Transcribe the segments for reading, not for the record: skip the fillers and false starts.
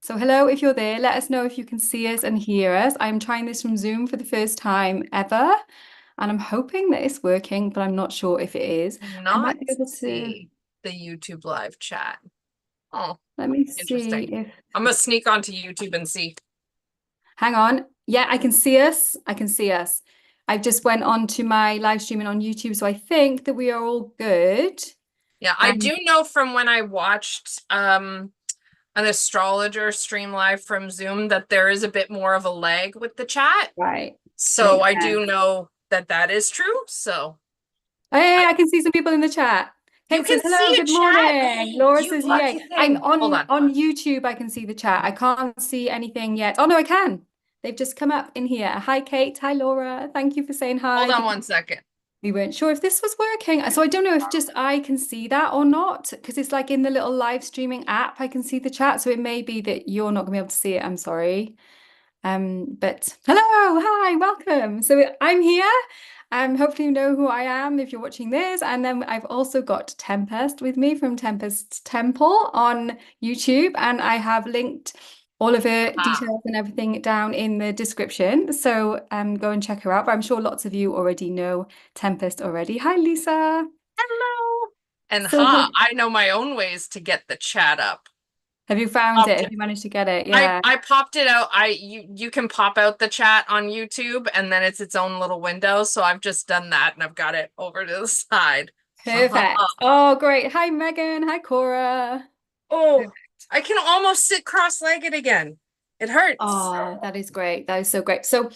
So hello, if you're there, let us know if you can see us and hear us. I'm trying this from Zoom for the first time ever, and I'm hoping that it's working, but I'm not sure if it is. I Not might be able to, see the YouTube live chat. Oh, let me see interesting. if, I'm gonna sneak onto YouTube and see. hang on. Yeah, I can see us. I can see us. I just went on to my live streaming on YouTube, so I think that we are all good. Yeah, I do know from when I watched an astrologer stream live from Zoom that there is a bit more of a lag with the chat. Right. So Makes I sense. do know that that is true. So Hey, I, I can see some people in the chat. you Kate can says, hello, see a good chat. morning. Laura You says, lucky yay. I'm thing. Hold on on. on YouTube. I can see the chat. I can't see anything yet. Oh, no, I can. They've just come up in here. Hi, Kate. Hi, Laura. Thank you for saying Hold hi. on 1 second. We weren't sure if this was working. So I don't know if just I can see that or not, because it's like in the little live streaming app, I can see the chat. So it may be that you're not gonna be able to see it. I'm sorry. But hello, hi, welcome. So I'm here. Hopefully you know who I am if you're watching this. And then I've also got Tempest with me from Tempest Temple on YouTube, and I have linked all of her Ah, details and everything down in the description. So go and check her out. But I'm sure lots of you already know Tempest already. Hi, Lisa. hello. And So I know my own ways to get the chat up. have you found it? Have you managed to get it? Yeah. I popped it out. You can pop out the chat on YouTube and then it's its own little window. So I've just done that and I've got it over to the side. Perfect. Oh, great. Hi, Megan. Hi, Cora. Oh, I can almost sit cross-legged again. It hurts. Oh, that is great. That is so great. So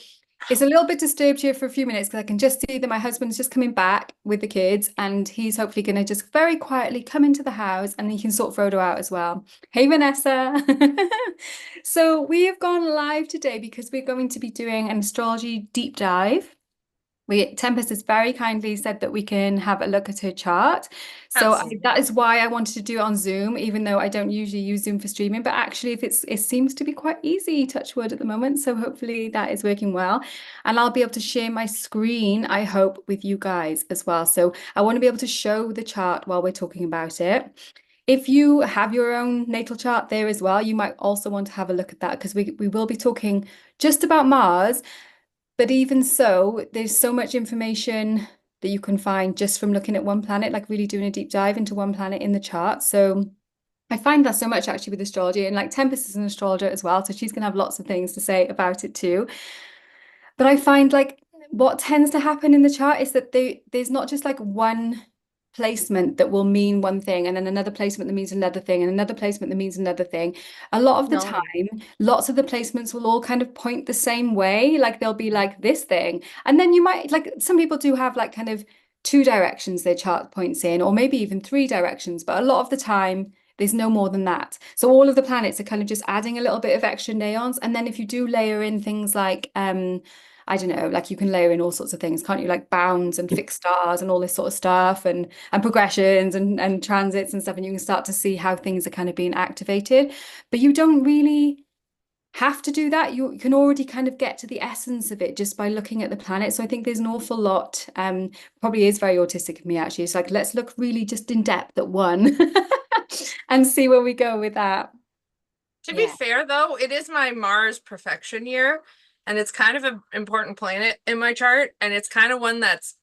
it's a little bit disturbed here for a few minutes because I can just see that my husband's just coming back with the kids and he's hopefully going to just very quietly come into the house and he can sort Frodo out as well. Hey, Vanessa. So we have gone live today because we're going to be doing an astrology deep dive. Tempest has very kindly said that we can have a look at her chart. So Absolutely. that is why I wanted to do it on Zoom, even though I don't usually use Zoom for streaming. But actually, if it seems to be quite easy, touch wood at the moment. So hopefully that is working well. And I'll be able to share my screen, I hope, with you guys as well. So I want to be able to show the chart while we're talking about it. If you have your own natal chart there as well, you might also want to have a look at that because we will be talking just about Mars. But even so, there's so much information that you can find just from looking at one planet, like really doing a deep dive into one planet in the chart. So I find that so much actually with astrology, and like Tempest is an astrologer as well, so she's gonna have lots of things to say about it too. But I find like what tends to happen in the chart is that there's not just like one placement that will mean one thing and then another placement that means another thing and another placement that means another thing. A lot of the No. time, lots of the placements will all kind of point the same way. Like they'll be like this thing. And then you might like some people do have like kind of two directions their chart points in, or maybe even three directions, but a lot of the time there's no more than that. So all of the planets are kind of just adding a little bit of extra neons. And then if you do layer in things like I don't know, like you can layer in all sorts of things, can't you? Like bounds and fixed stars and all this sort of stuff and progressions and transits and stuff, and you can start to see how things are kind of being activated. But you don't really have to do that. You can already kind of get to the essence of it just by looking at the planet. So I think there's an awful lot, probably is very autistic of me actually. It's like let's look really just in depth at one and see where we go with that. To be Yeah. fair, though, it is my Mars perfection year, and it's kind of an important planet in my chart, and it's kind of one that's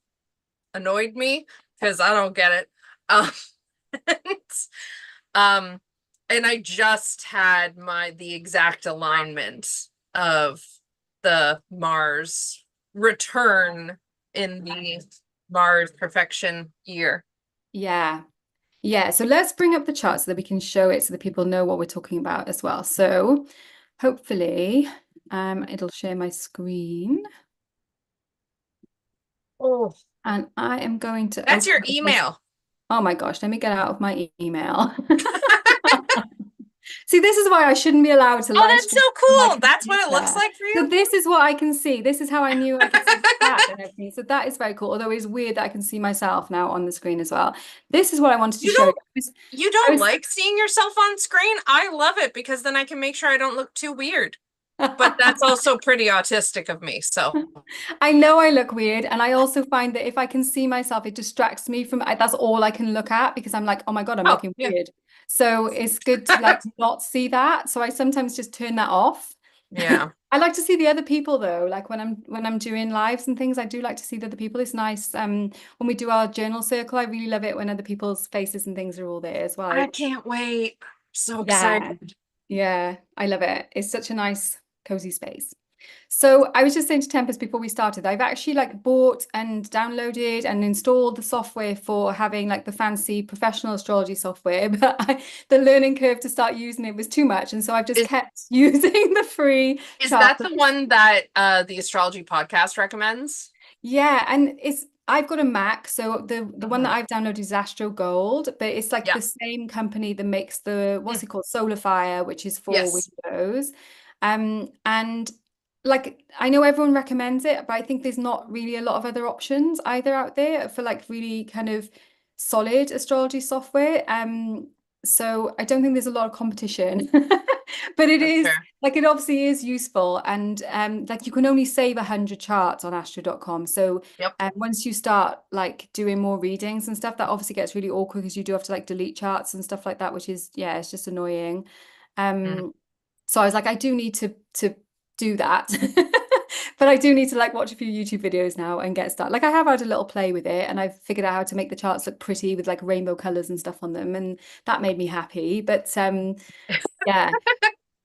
annoyed me because I don't get it. Um, um, and I just had the exact alignment of the Mars return in the Mars perfection year. Yeah. Yeah, so let's bring up the chart so that we can show it so that people know what we're talking about as well. So hopefully it'll share my screen Oh, and I am going to that's open your up my, email. oh my gosh, let me get out of my email. See, this is why I shouldn't be allowed to Oh, live that's so stream on my cool. That's what it looks computer. like for So you. this is what I can see. This is how I knew I could see the chat and everything. So that is very cool. Although it's weird that I can see myself now on the screen as well. This is what I wanted to You show you. don't you I don't was, like seeing yourself on screen? I love it because then I can make sure I don't look too weird. But that's also pretty autistic of me. So, I know I look weird, and I also find that if I can see myself, it distracts me from that's all I can look at because I'm like, oh my God, I'm oh, looking yeah. weird. So it's good to like not see that. So I sometimes just turn that off. Yeah. I like to see the other people though. Like when I'm doing lives and things, I do like to see the other people. It's nice. When we do our journal circle, I really love it when other people's faces and things are all there as well. I can't wait. So Yeah, excited. yeah, I love it. It's such a nice, cozy space. So I was just saying to Tempest before we started, I've actually like bought and downloaded and installed the software for having like the fancy professional astrology software, but the learning curve to start using it was too much. And so I've just Is kept using the free is chart. that the one that the astrology podcast recommends? Yeah, and it's I've got a Mac, so the one that Mhm. I've downloaded is Astro Gold, but it's like Yeah. the same company that makes the Mm. what's it called, Solar Fire, which is for Yes. Windows. And like I know everyone recommends it, but I think there's not really a lot of other options either out there for like really kind of solid astrology software. So I don't think there's a lot of competition. But it That's is fair. like it obviously is useful, and like you can only save 100 charts on astro.com. So Yep. once you start like doing more readings and stuff, that obviously gets really awkward because you do have to like delete charts and stuff like that, which is yeah, it's just annoying. Mhm. So I was like, I do need to do that. But I do need to like watch a few YouTube videos now and get started. Like I have had a little play with it and I've figured out how to make the charts look pretty with like rainbow colors and stuff on them, and that made me happy. But yeah.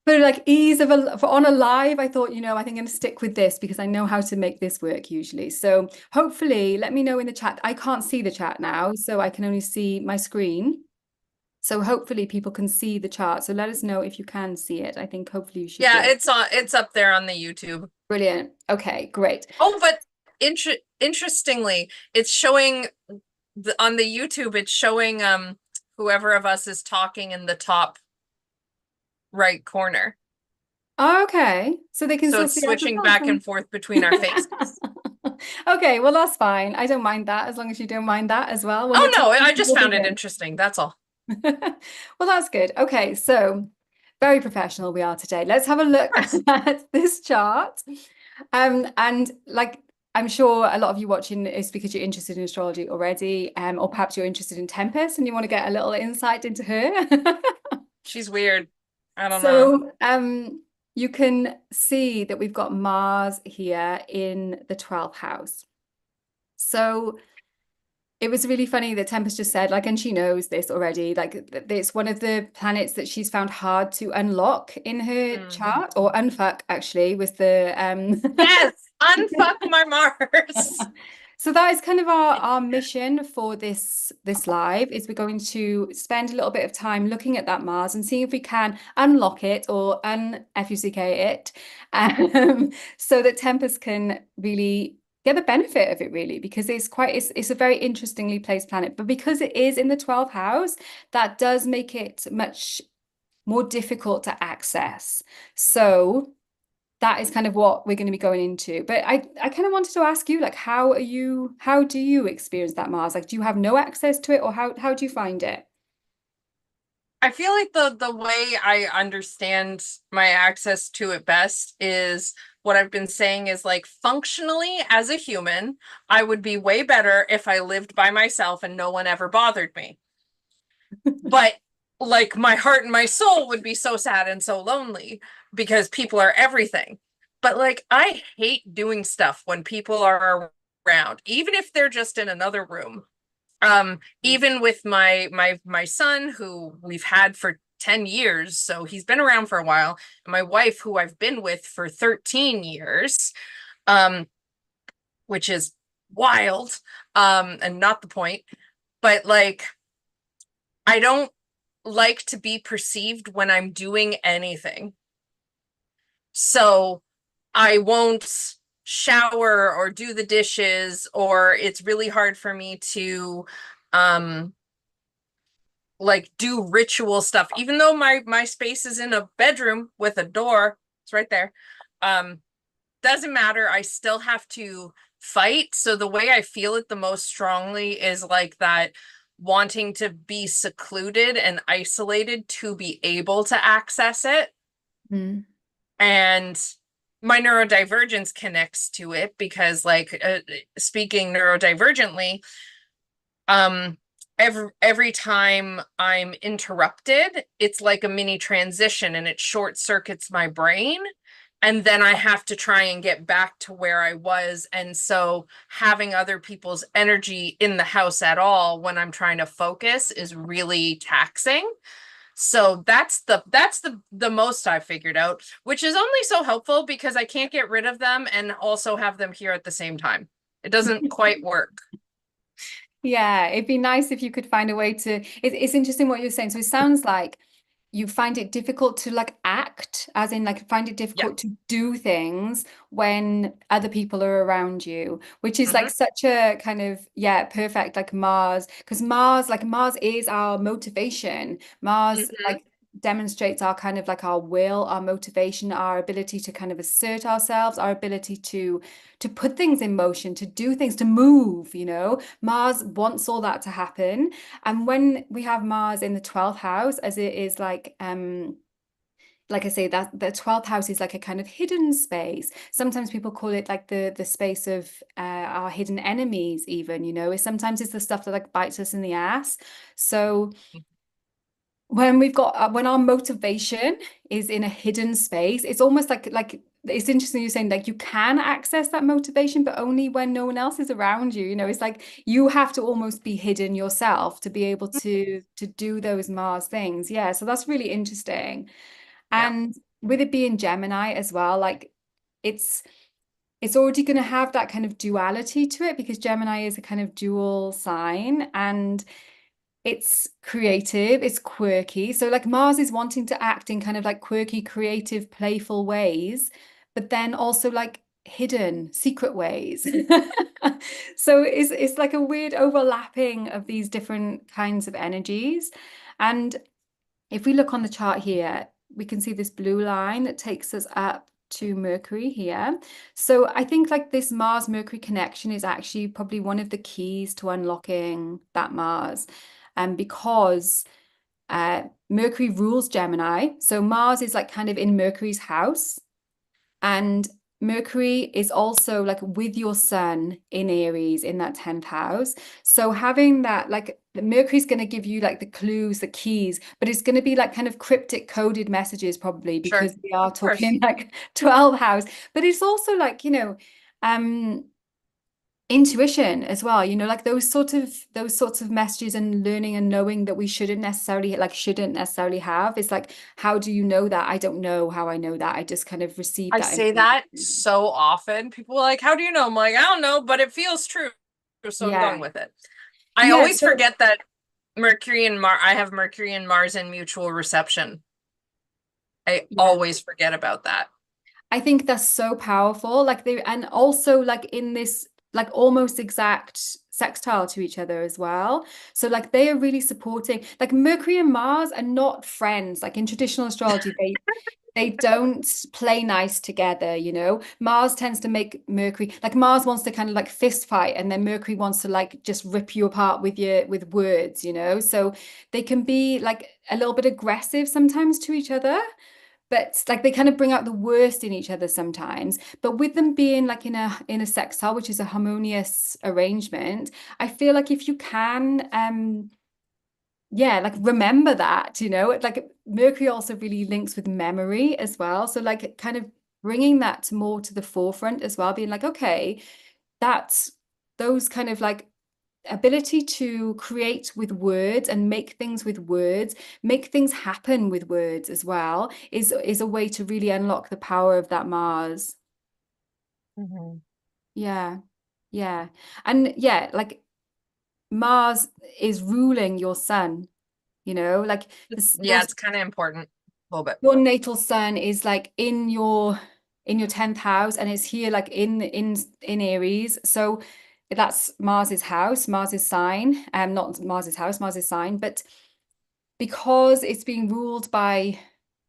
For like ease of for on a live, I thought, I think I'm going to stick with this because I know how to make this work usually. So hopefully, let me know in the chat. I can't see the chat now, so I can only see my screen. So hopefully people can see the chart. So let us know if you can see it. I think hopefully you should be Yeah, able. it's up there on the YouTube. Brilliant. Okay, great. Oh, but interestingly, it's showing on the YouTube, it's showing whoever of us is talking in the top right corner. Okay, so they can So still it's see us as switching back well. and forth between our faces. Okay, well that's fine. I don't mind that as long as you don't mind that as well. When we're Oh no, talking, I just we'll be found it good. interesting. That's all. Well, that's good. Okay, so very professional we are today. Let's have a Of look course. at this chart. And like I'm sure a lot of you watching is because you're interested in astrology already, or perhaps you're interested in Tempest and you want to get a little insight into her. She's weird. I don't know. So, you can see that we've got Mars here in the 12th house. So it was really funny that Tempest just said, like, and she knows this already, like it's one of the planets that she's found hard to unlock in her Mhm. chart, or unfuck actually, was the Yes, unfuck my Mars. So that is kind of our mission for this live is we're going to spend a little bit of time looking at that Mars and seeing if we can unlock it or unfuck it, so that Tempest can really get the benefit of it really, because it's a very interestingly placed planet, but because it is in the 12th house, that does make it much more difficult to access. So that is kind of what we're going to be going into. But I kind of wanted to ask you, like, how do you experience that Mars? Like, do you have no access to it, or how do you find it? I feel like the way I understand my access to it best is what I've been saying is like functionally as a human, I would be way better if I lived by myself and no one ever bothered me. But like my heart and my soul would be so sad and so lonely because people are everything. But like I hate doing stuff when people are around, even if they're just in another room. Even with my son who we've had for 10 years, so he's been around for a while, and my wife who I've been with for 13 years, um, which is wild, and not the point, but like I don't like to be perceived when I'm doing anything. So I won't shower or do the dishes, or it's really hard for me to um like do ritual stuff, even though my space is in a bedroom with a door. It's right there. um doesn't matter, I still have to fight. So the way I feel it the most strongly is like that, wanting to be secluded and isolated to be able to access it. Mm. And my neurodivergence connects to it because like speaking neurodivergently, um every time I'm interrupted, it's like a mini transition and it short circuits my brain. And then I have to try and get back to where I was. And so having other people's energy in the house at all when I'm trying to focus is really taxing. So that's the most I figured out, which is only so helpful because I can't get rid of them and also have them here at the same time. It doesn't quite work. Yeah, it'd be nice if you could find a way to. It's interesting what you're saying. So it sounds like you find it difficult to like act, as in like find it Yeah. difficult to do things when other people are around you, which is Hmm. like such a kind of, yeah, perfect like Mars, because Mars is our motivation. Mars Hmm. like demonstrates our kind of like our will, our motivation, our ability to kind of assert ourselves, our ability to put things in motion, to do things, to move, you know. Mars wants all that to happen. And when we have Mars in the 12th house, as it is like I say, that the 12th house is like a kind of hidden space. Sometimes people call it like the space of our hidden enemies, even, you know. Sometimes it's the stuff that like bites us in the ass. So when we've got when our motivation is in a hidden space, it's almost like it's interesting you're saying like you can access that motivation, but only when no one else is around you. You know, it's like you have to almost be hidden yourself to be able to do those Mars things. Yeah, so that's really interesting. Yeah. And with it being Gemini as well, like it's it's already going to have that kind of duality to it because Gemini is a kind of dual sign and it's creative, it's quirky. So like Mars is wanting to act in kind of like quirky, creative, playful ways, but then also like hidden, secret ways. So it's like a weird overlapping of these different kinds of energies. And if we look on the chart here, we can see this blue line that takes us up to Mercury here. So I think like this Mars Mercury connection is actually probably one of the keys to unlocking that Mars. Because Mercury rules Gemini. So Mars is like kind of in Mercury's house. And Mercury is also like with your sun in Aries in that 10th house. So having that, like Mercury's going to give you like the clues, the keys, but it's going to be like kind of cryptic coded messages probably Sure. because we are Of course. talking like 12th house. But it's also like, um intuition as well, like those sorts of messages and learning and knowing that we shouldn't necessarily have. It's like, how do you know that? I don't know how I know that. I just kind of receive I that say that information. so often. People are like, how do you know? I'm like, I don't know, but it feels true. So I'm going Yeah. with it. I Yeah. always So forget that I have Mercury and Mars in mutual reception. I yeah, always forget about that. I think that's so powerful. And also like in this like almost exact sextile to each other as well. So like they are really supporting, like Mercury and Mars are not friends. Like in traditional astrology, they don't play nice together, you know. Mars tends to make Mercury, like Mars wants to kind of like fist fight, and then Mercury wants to like just rip you apart with words, you know. So they can be like a little bit aggressive sometimes to each other, but like they kind of bring out the worst in each other sometimes. But with them being like in a sextile, which is a harmonious arrangement, I feel like if you can yeah, like remember that, like Mercury also really links with memory as well. So like kind of bringing that more to the forefront as well, being like, okay, that's those kind of like ability to create with words and make things with words, make things happen with words as well, is a way to really unlock the power of that Mars. Mhm. Yeah. Yeah. And yeah, like Mars is ruling your sun, like this Yeah, your it's kind of important a little bit. your natal sun is like in your 10th house, and it's here like in Aries. So that's Mars's house, Mars's sign, not Mars's house, Mars's sign. But because it's being ruled by,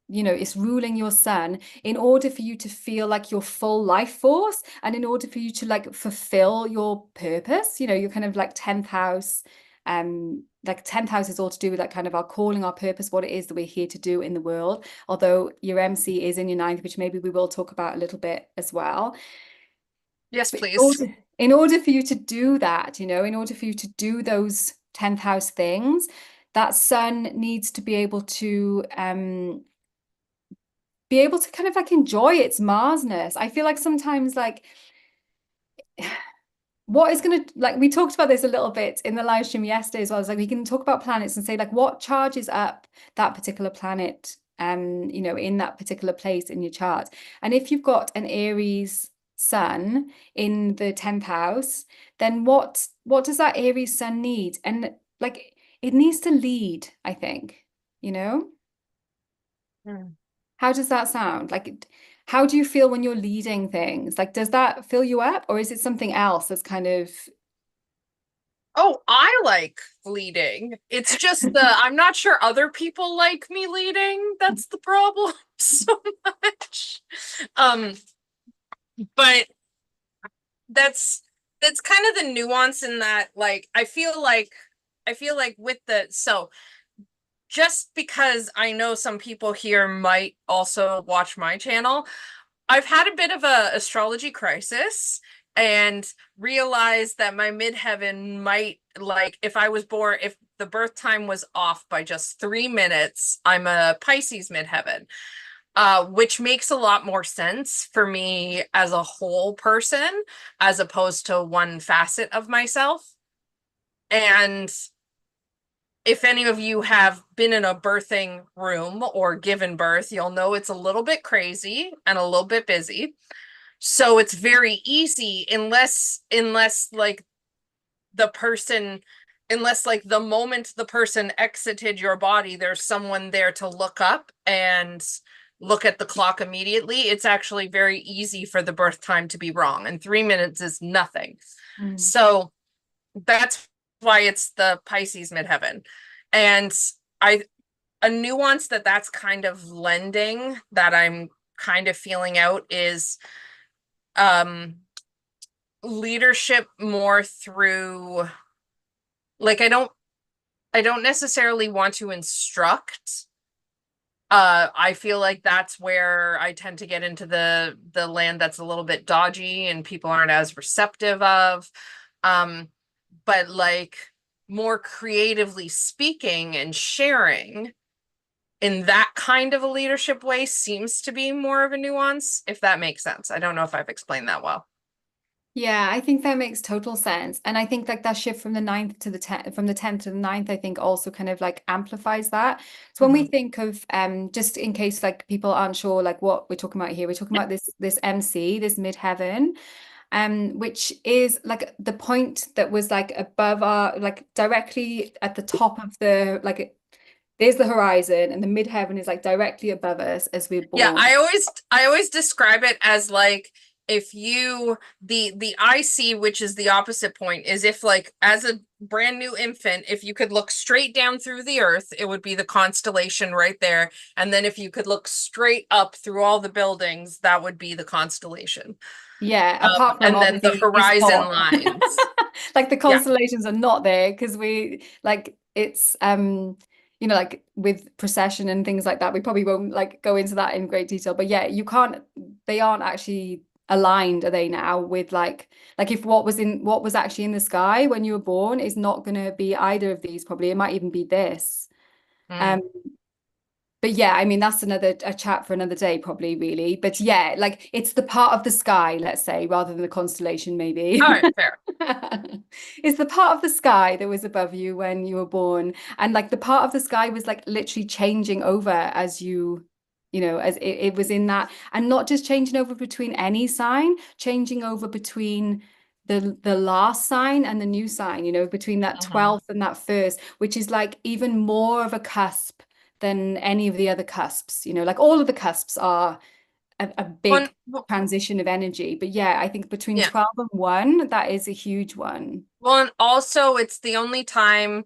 it's ruling your sun, in order for you to feel like your full life force, and in order for you to like fulfill your purpose, your kind of like 10th house, like 10th house is all to do with that kind of our calling, our purpose, what it is that we're here to do in the world. Although your MC is in your ninth, which maybe we will talk about a little bit as well. Yes, But please. in order for you to do that, in order for you to do 10th house things, that sun needs to be able to kind of like enjoy its Marsness. I feel like sometimes like what is going to, like, we talked about this a little bit in the live stream yesterday as well. It's like we can talk about planets and say like what charges up that particular planet, in that particular place in your chart. And if you've got an Aries sun in the 10th house, then what does that Aries sun need? And like it needs to lead, I think, you know? Hmm. How does that sound? Like, how do you feel when you're leading things? Like, does that fill you up, or is it something else that's kind of, Oh, I like leading. It's just I'm not sure other people like me leading. That's the problem so much. Um, but that's kind of the nuance in that, like, I feel like with the so just because I know some people here might also watch my channel, I've had a bit of a astrology crisis and realized that my midheaven might, like, if the birth time was off by just 3 minutes, I'm a Pisces midheaven, which makes a lot more sense for me as a whole person as opposed to one facet of myself. And if any of you have been in a birthing room or given birth, you'll know it's a little bit crazy and a little bit busy. So it's very easy unless like the person unless like the moment the person exited your body, there's someone there to look up and look at the clock immediately. It's actually very easy for the birth time to be wrong, and 3 minutes is nothing. mm, So that's why it's the Pisces midheaven. And I a nuance that's kind of lending that I'm kind of feeling out is um leadership more through, like, I don't necessarily want to instruct. I feel like that's where I tend to get into the land that's a little bit dodgy and people aren't as receptive of. Um, but like more creatively speaking and sharing in that kind of a leadership way seems to be more of a nuance, if that makes sense. I don't know if I've explained that well. yeah, I think that makes total sense. And I think like that shift from the ninth to the 10th, from the 10th to the ninth, I think also kind of like amplifies that. So when we Mhm. think of just in case like people aren't sure like what we're talking about here, we're talking about this MC, this midheaven, which is like the point that was like above our, like directly at the top of the, like there's the horizon, and the midheaven is like directly above us as we're Yeah, born. I always describe it as like, if you the IC, which is the opposite point, is if, like, as a brand new infant, if you could look straight down through the earth, it would be the constellation right there. And then if you could look straight up through all the buildings, that would be the constellation. Yeah, apart from And then the obviously it's horizon not. lines. Like the Yeah. constellations are not there because we like it's like with procession and things like that. We probably won't like go into that in great detail. But yeah, you can't, they aren't actually aligned, are they now, with like if what was actually in the sky when you were born is not gonna be either of these, probably. It might even be this. Mm. Um but yeah, I mean, that's a chat for another day, probably, really. But yeah, like it's the part of the sky, let's say, rather than the constellation, maybe. All right, fair. It's the part of the sky that was above you when you were born. And like the part of the sky was like literally changing over as as it was in that, and not just changing over between any sign, changing over between the last sign and the new sign, between that Mhm. 12th and that first, which is like even more of a cusp than any of the other cusps. Like all of the cusps are a One, big transition of energy. But yeah, I think between yeah. 12 and 1, that is a huge one. Well, and also it's the only time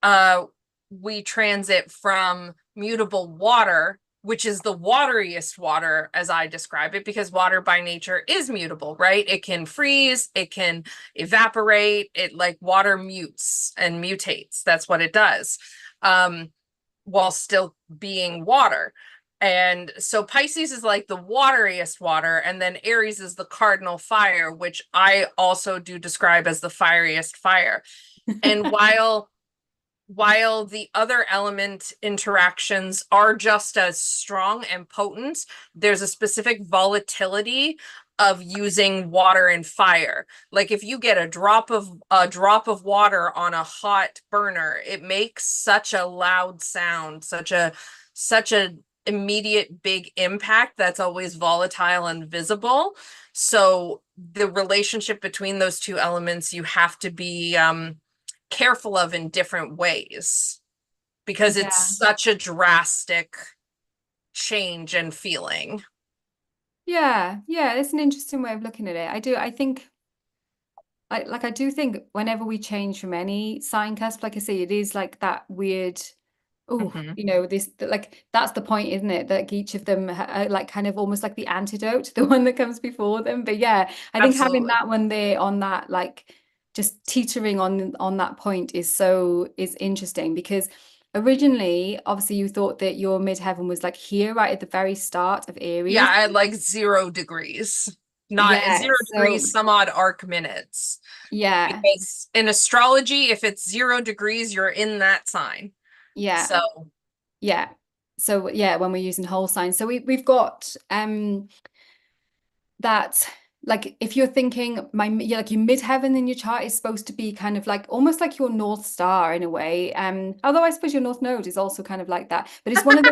uh we transit from mutable water, which is the wateriest water, as I describe it, because water by nature is mutable, right? It can freeze, it can evaporate, it, like, water mutes and mutates. That's what it does. While still being water. And so Pisces is like the wateriest water, and then Aries is the cardinal fire, which I also do describe as the fieriest fire. And while the other element interactions are just as strong and potent, there's a specific volatility of using water and fire. Like if you get a drop of water on a hot burner, it makes such a loud sound, such a immediate big impact that's always volatile and visible. So the relationship between those two elements you have to be careful of in different ways because it's Yeah. such a drastic change and feeling. Yeah. Yeah. It's an interesting way of looking at it. I think I do think whenever we change from any sign cusp, like I say, it is like that weird, oh, Mhm. this like that's the point, isn't it? That each of them are like kind of almost like the antidote to the one that comes before them. But yeah, I think having Absolutely. that one there on that, like just teetering on that point is interesting because originally, obviously, you thought that your midheaven was like here, right at the very start of Yeah, Aries. I had like 0 degrees, not Yeah. 0 degrees, So some odd arc minutes. yeah, Because in astrology, if it's 0 degrees, you're in that sign. yeah. So Yeah. So yeah, when we're using whole signs. So we've got that like if you're thinking like your midheaven in your chart is supposed to be kind of like almost like your North Star in a way. Although I suppose your North Node is also kind of like that. But it's one of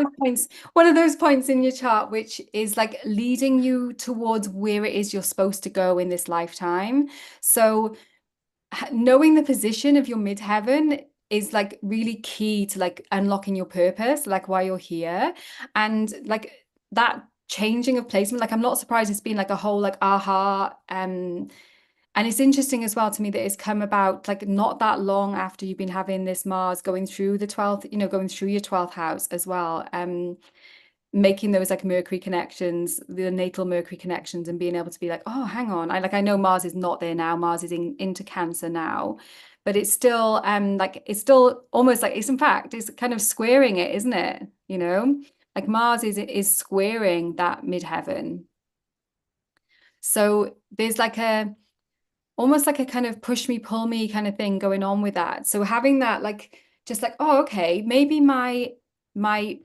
those points in your chart which is like leading you towards where it is you're supposed to go in this lifetime. So knowing the position of your midheaven is like really key to like unlocking your purpose, like why you're here. And like that changing of placement, like I'm not surprised it's been like a whole like aha. And it's interesting as well to me that it's come about like not that long after you've been having this Mars going through the 12th, going through your 12th house as well. Making those like Mercury connections, the natal Mercury connections, and being able to be like, oh, hang on. I know Mars is not there now. Mars is into Cancer now, but it's still like it's still almost like it's kind of squaring it, isn't it? Like Mars is squaring that midheaven. So there's like a almost like a kind of push me, pull me kind of thing going on with that. So having that like just like, oh, okay, maybe my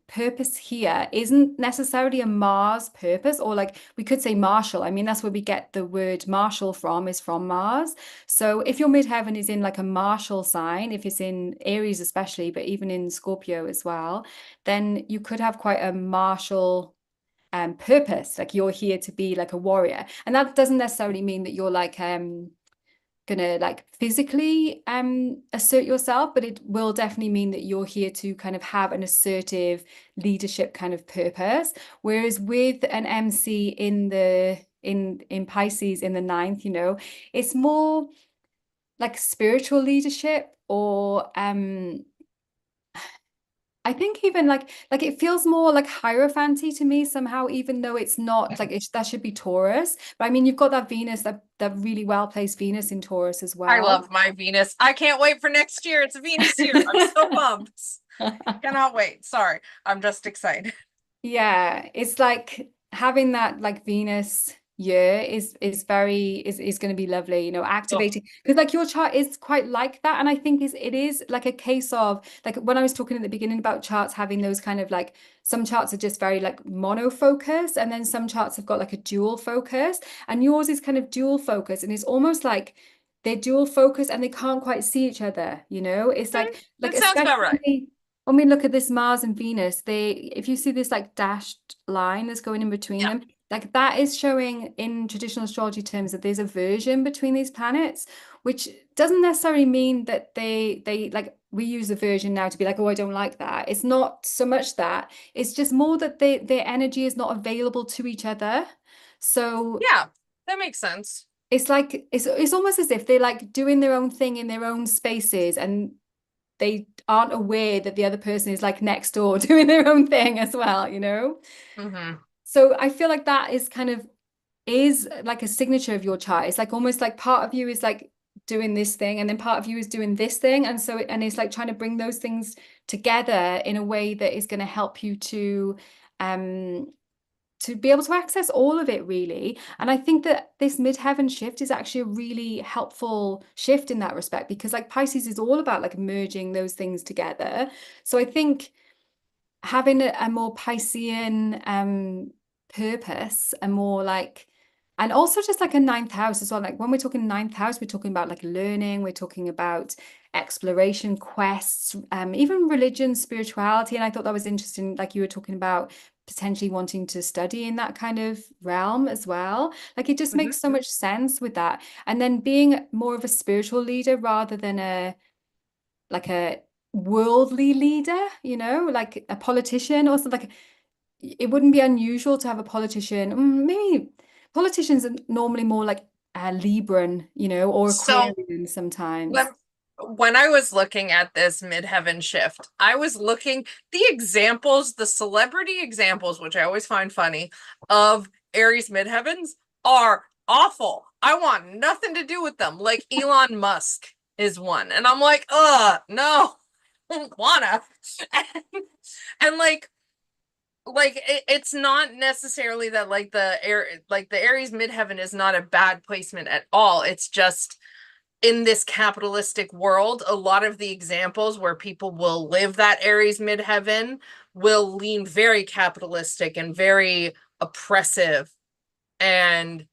purpose here isn't necessarily a Mars purpose, or like we could say martial. I mean, that's where we get the word martial from, is from Mars. So if your midheaven is in like a martial sign, if it's in Aries especially, but even in Scorpio as well, then you could have quite a martial purpose. Like you're here to be like a warrior. And that doesn't necessarily mean that you're like gonna like physically assert yourself, but it will definitely mean that you're here to kind of have an assertive leadership kind of purpose. Whereas with an MC in Pisces in the ninth, it's more like spiritual leadership, or I think even like it feels more like hierophanty to me somehow, even though it's not like that should be Taurus. But I mean, you've got that Venus, that really well placed Venus in Taurus as I well. love my Venus. I can't wait for next year. It's a Venus year. I'm so pumped. Cannot wait. Sorry. I'm just excited. Yeah, it's like having that like Venus year is going to be lovely, Oh, activating because like your chart is quite like that. And I think it is like a case of like when I was talking at the beginning about charts having those kind of like some charts are just very like mono focus, and then some charts have got like a dual focus, and yours is kind of dual focus, and it's almost like they're dual focus and they can't quite see each other, it's like that sounds especially about right. when we look at this Mars and Venus, if you see this like dashed line that's going in between Yeah. them, like that is showing in traditional astrology terms that there's a version between these planets, which doesn't necessarily mean that they like we use a version now to be like, oh, I don't like that. It's not so much that. It's just more that their energy is not available to each other. So Yeah. That makes sense. it's like it's almost as if they're like doing their own thing in their own spaces, and they aren't aware that the other person is like next door doing their own thing as well. Hmm. So I feel like that is like a signature of your chart. It's like almost like part of you is like doing this thing, and then part of you is doing this thing. And it's like trying to bring those things together in a way that is going to help you to um to be able to access all of it really. And I think that this midheaven shift is actually a really helpful shift in that respect, because like Pisces is all about like merging those things together. So I think having a more Piscean purpose, a more like, and also just like a ninth house as well. Like when we're talking ninth house, we're talking about like learning, we're talking about exploration, quests, even religion, spirituality. And I thought that was interesting, like you were talking about potentially wanting to study in that kind of realm as well. Like it just Mhm. makes so much sense with that. And then being more of a spiritual leader rather than a worldly leader, like a politician or something. Like it wouldn't be unusual to have a politician. Maybe politicians are normally more like Libran, or So Aquarian sometimes. when when I was looking at this midheaven shift, I was looking the examples, the celebrity examples, which I always find funny, of Aries midheavens are awful. I want nothing to do with them. Like Elon Musk is one. And I'm like, no, I don't wanna. And it's not necessarily that like the Aries midheaven is not a bad placement at all. It's just in this capitalistic world, a lot of the examples where people will live that Aries midheaven will lean very capitalistic and very oppressive. And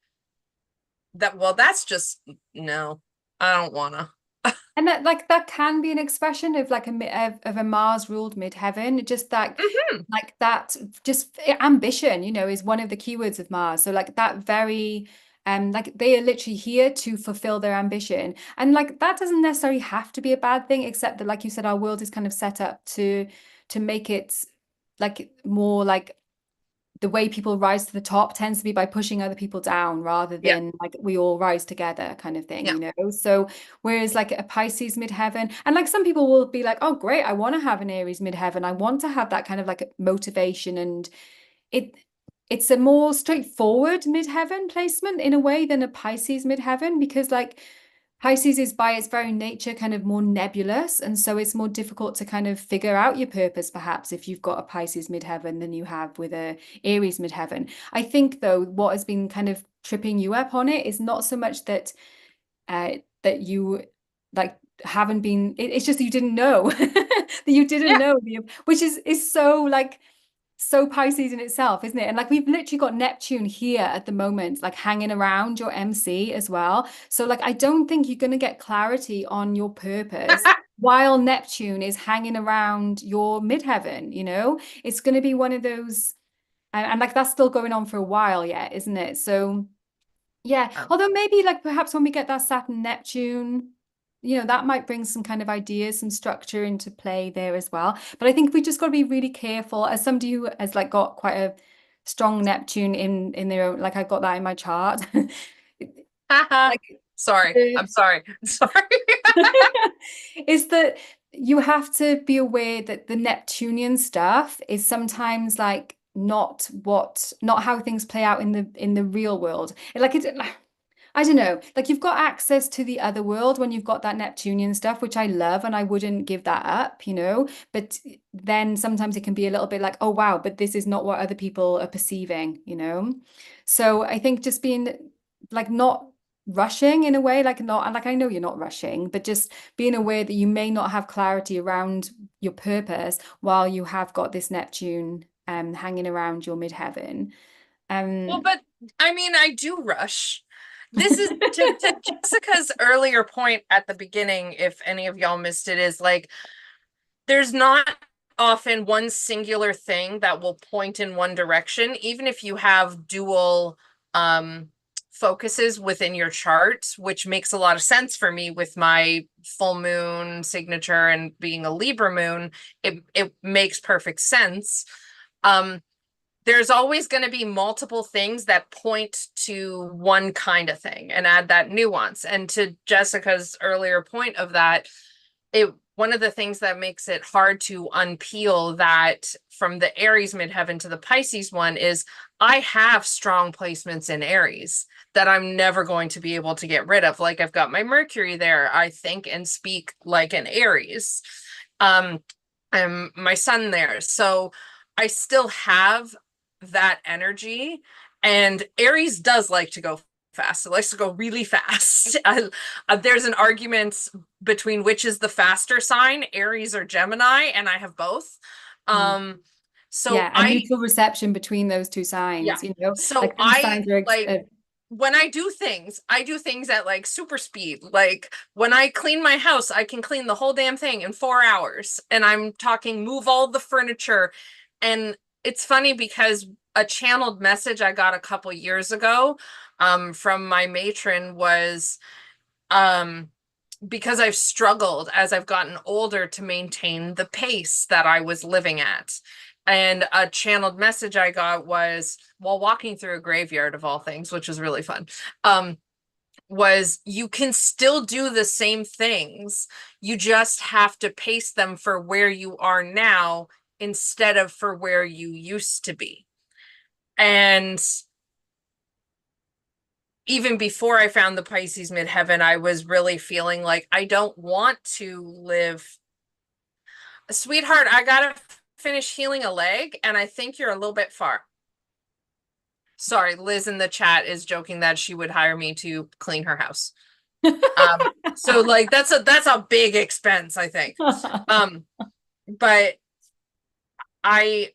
that's just no, I don't wanna. And that can be an expression of like of a Mars ruled midheaven. Just Mhm. like that, just ambition, is one of the keywords of Mars. So like that very, like they are literally here to fulfill their ambition, and like that doesn't necessarily have to be a bad thing, except that like you said, our world is kind of set up to make it like more like the way people rise to the top tends to be by pushing other people down rather Yeah, than like we all rise together kind of thing, yeah. So whereas like a Pisces midheaven, and like some people will be like, oh great, I want to have an Aries midheaven. I want to have that kind of like motivation, and it it's a more straightforward midheaven placement in a way than a Pisces midheaven, because like Pisces is by its very nature kind of more nebulous, and so it's more difficult to kind of figure out your purpose perhaps if you've got a Pisces midheaven than you have with a Aries midheaven. I think though what has been kind of tripping you up on it is not so much that you like haven't been it's just that you didn't know that you didn't Yeah. know which is so like so Pisces in itself, isn't it? And like we've literally got Neptune here at the moment, like hanging around your MC as well. So like I don't think you're going to get clarity on your purpose while Neptune is hanging around your midheaven, It's going to be one of those, and like that's still going on for a while yet, isn't it? So yeah, Um, although maybe like perhaps when we get that Saturn Neptune, that might bring some kind of ideas, some structure into play there as well. But I think we just got to be really careful as somebody who has like got quite a strong Neptune in their own, like I've got that in my chart. haha. Like Sorry. the I'm sorry. I'm sorry. is that you have to be aware that the Neptunian stuff is sometimes like not how things play out in the real world. Like it I don't know. Like you've got access to the other world when you've got that Neptunian stuff, which I love and I wouldn't give that up. But then sometimes it can be a little bit like, oh wow, but this is not what other people are perceiving. So I think just being like not rushing in a way, like not, and like I know you're not rushing, but just being aware that you may not have clarity around your purpose while you have got this Neptune hanging around your midheaven. Well, Um but I mean, I do rush. This is to Jessica's earlier point at the beginning, if any of y'all missed it, is like there's not often one singular thing that will point in one direction, even if you have dual focuses within your chart, which makes a lot of sense for me with my full moon signature and being a Libra moon. It makes perfect sense. Um, there's always going to be multiple things that point to one kind of thing and add that nuance. And to Jessica's earlier point of that, it one of the things that makes it hard to unpeel that from the Aries midheaven to the Pisces one is I have strong placements in Aries that I'm never going to be able to get rid of. Like I've got my Mercury there, I think and speak like an Aries. And my sun there. So I still have that energy. And Aries does like to go fast. It likes to go really fast. There's an argument between which is the faster sign, Aries or Gemini, and I have both. Mm. So Yeah, a mutual reception between those two yeah. signs, So like some signs are like when I do things at like super speed. Like when I clean my house, I can clean the whole damn thing in 4 hours. And I'm talking move all the furniture. And it's funny because a channeled message I got a couple years ago from my matron was um because I've struggled as I've gotten older to maintain the pace that I was living at. And a channeled message I got was while walking through a graveyard of all things, which was really fun. Was you can still do the same things. You just have to pace them for where you are now instead of for where you used to be. And even before I found the Pisces midheaven, I was really feeling like I don't want to live. Sweetheart, I gotta finish healing a leg, and I think you're a little bit far. Sorry, Liz in the chat is joking that she would hire me to clean her house. So like that's a big expense, I think. But I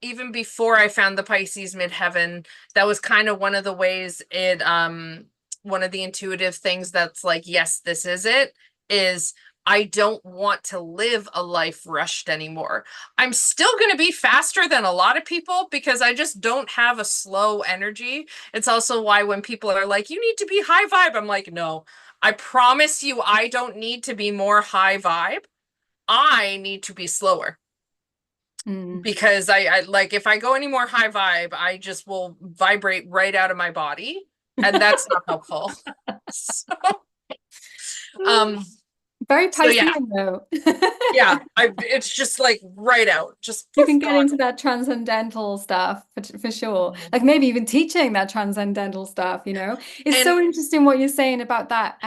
even before I found the Pisces midheaven, that was kind of one of the ways one of the intuitive things that's like, yes, this is it, is I don't want to live a life rushed anymore. I'm still going to be faster than a lot of people because I just don't have a slow energy. It's also why when people are like, you need to be high vibe, I'm like, no, I promise you, I don't need to be more high vibe. I need to be slower. Because I like if I go any more high vibe, I just will vibrate right out of my body, and that's not helpful. So, very so yeah, Piscean though. yeah, it's just like right out, just You poof, can get gone. into that transcendental stuff for sure. Like maybe even teaching that transcendental stuff, It's And so interesting what you're saying about that.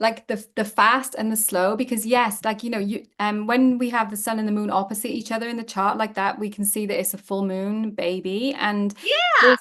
Like the fast and the slow, because yes, like when we have the sun and the moon opposite each other in the chart like that, we can see that it's a full moon baby. And yeah,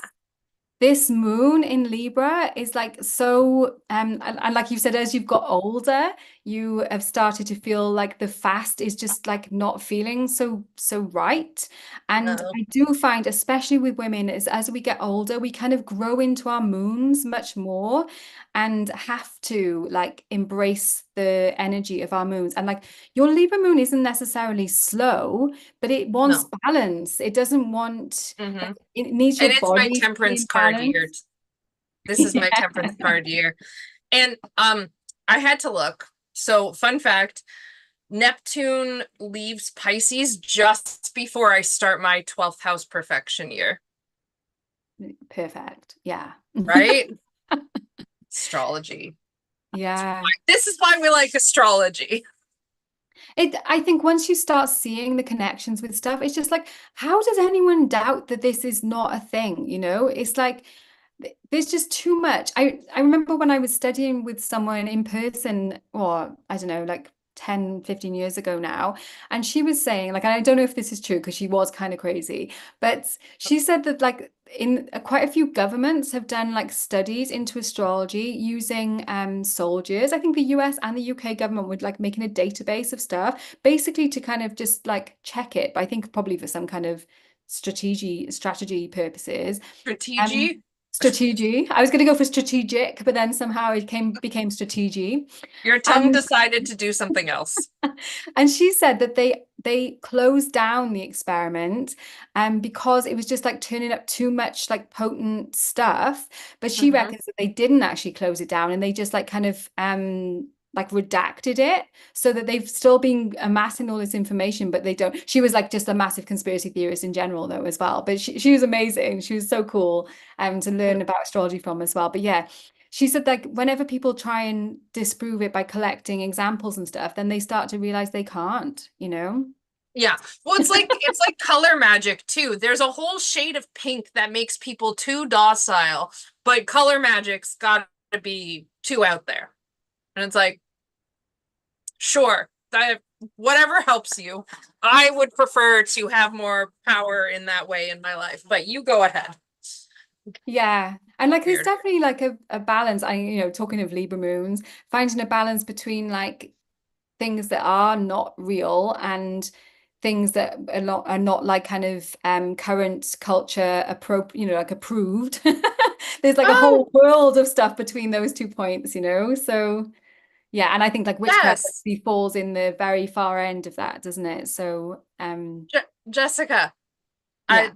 this moon in Libra is like so and like you said, as you've got older, you have started to feel like the fast is just like not feeling so right. And no, I do find, especially with women, is as we get older, we kind of grow into our moons much more and have to like embrace the energy of our moons. And like your Libra moon isn't necessarily slow, but it wants no. balance. It doesn't want Mm-hmm. it needs your And it's my body to be temperance in card year. balance. This is my Yeah. temperance card year. And I had to look. So fun fact, Neptune leaves Pisces just before I start my 12th house perfection year. Perfect. Yeah. Right? Astrology. Yeah. This is why we like astrology. I think once you start seeing the connections with stuff, it's just like, how does anyone doubt that this is not a thing? It's like there's just too much. I remember when I was studying with someone in person, or I don't know, like 10, 15 years ago now, and she was saying, like, and I don't know if this is true because she was kind of crazy, but she said that like in quite a few governments have done like studies into astrology using soldiers. I think the US and the UK government would like making a database of stuff basically to kind of just like check it, but I think probably for some kind of strategy purposes. Strategy. Strategy. I was going to go for strategic, but then somehow it became strategy. Your tongue And decided to do something else. and she said that they closed down the experiment because it was just like turning up too much like potent stuff. But she Mm-hmm. reckons that they didn't actually close it down and they just like kind of like redacted it so that they've still been amassing all this information, but they don't. She was like just a massive conspiracy theorist in general though as well. But she was amazing. She was so cool to learn about astrology from as well. But yeah, she said like whenever people try and disprove it by collecting examples and stuff, then they start to realize they can't. Yeah. Well, it's like color magic too. There's a whole shade of pink that makes people too docile, but color magic's got to be too out there. And it's like, sure, whatever helps you. I would prefer to have more power in that way in my life, but you go ahead. Yeah. And like there's Weird. definitely like a balance. Talking of Libra moons, finding a balance between like things that are not real and things that are not like kind of current culture like approved. There's like a Oh, whole world of stuff between those 2 points, so yeah, and I think like witchcraft yes. actually falls in the very far end of that, doesn't it? So Je Jessica, yeah.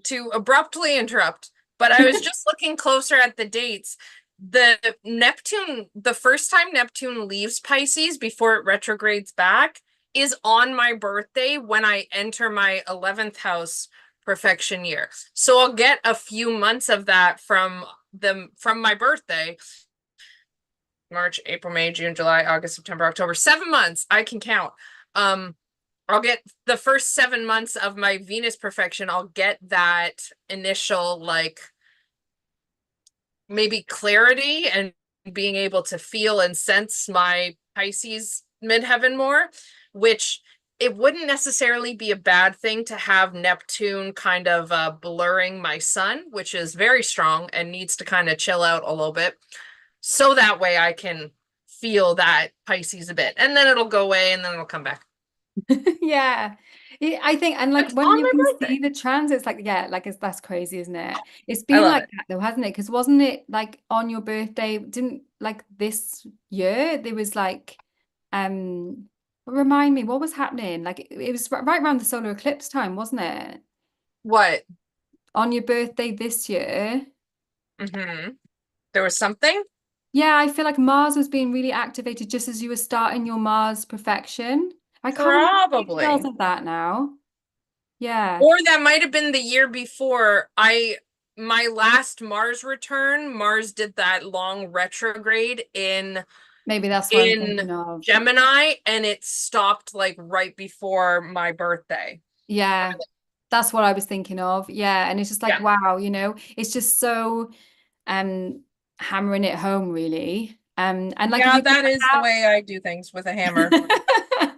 to abruptly interrupt, but I was just looking closer at the dates. The first time Neptune leaves Pisces before it retrogrades back is on my birthday when I enter my 11th house perfection year. So I'll get a few months of that from my birthday. March, April, May, June, July, August, September, October. 7 months. I can count. Um, I'll get the first 7 months of my Venus perfection. I'll get that initial, like, maybe clarity and being able to feel and sense my Pisces midheaven more, which it wouldn't necessarily be a bad thing to have Neptune kind of blurring my sun, which is very strong and needs to kind of chill out a little bit. So that way I can feel that Pisces a bit. And then it'll go away and then it'll come back. Yeah. I think, and like It's when on you my can see birthday. the transits, like, yeah, like that's crazy, isn't it? It's I been love like it. that though, hasn't it? Because wasn't it like on your birthday, didn't like this year, there was like, um, remind me, what was happening? Like it was right around the solar eclipse time, wasn't it? What? On your birthday this year. Mm-hmm. There was something? Yeah, I feel like Mars was being really activated just as you were starting your Mars perfection. I can't remember the details Probably. of that now. Yeah. Or that might have been the year before. My last Mars return, Mars did that long retrograde Maybe that's what I'm in thinking of. Gemini and it stopped like right before my birthday. Yeah, that's what I was thinking of. Yeah, and it's just like, Yeah. wow, it's just so um hammering it home, really. And like if Yeah, you're that is the gonna way I do things with a hammer. have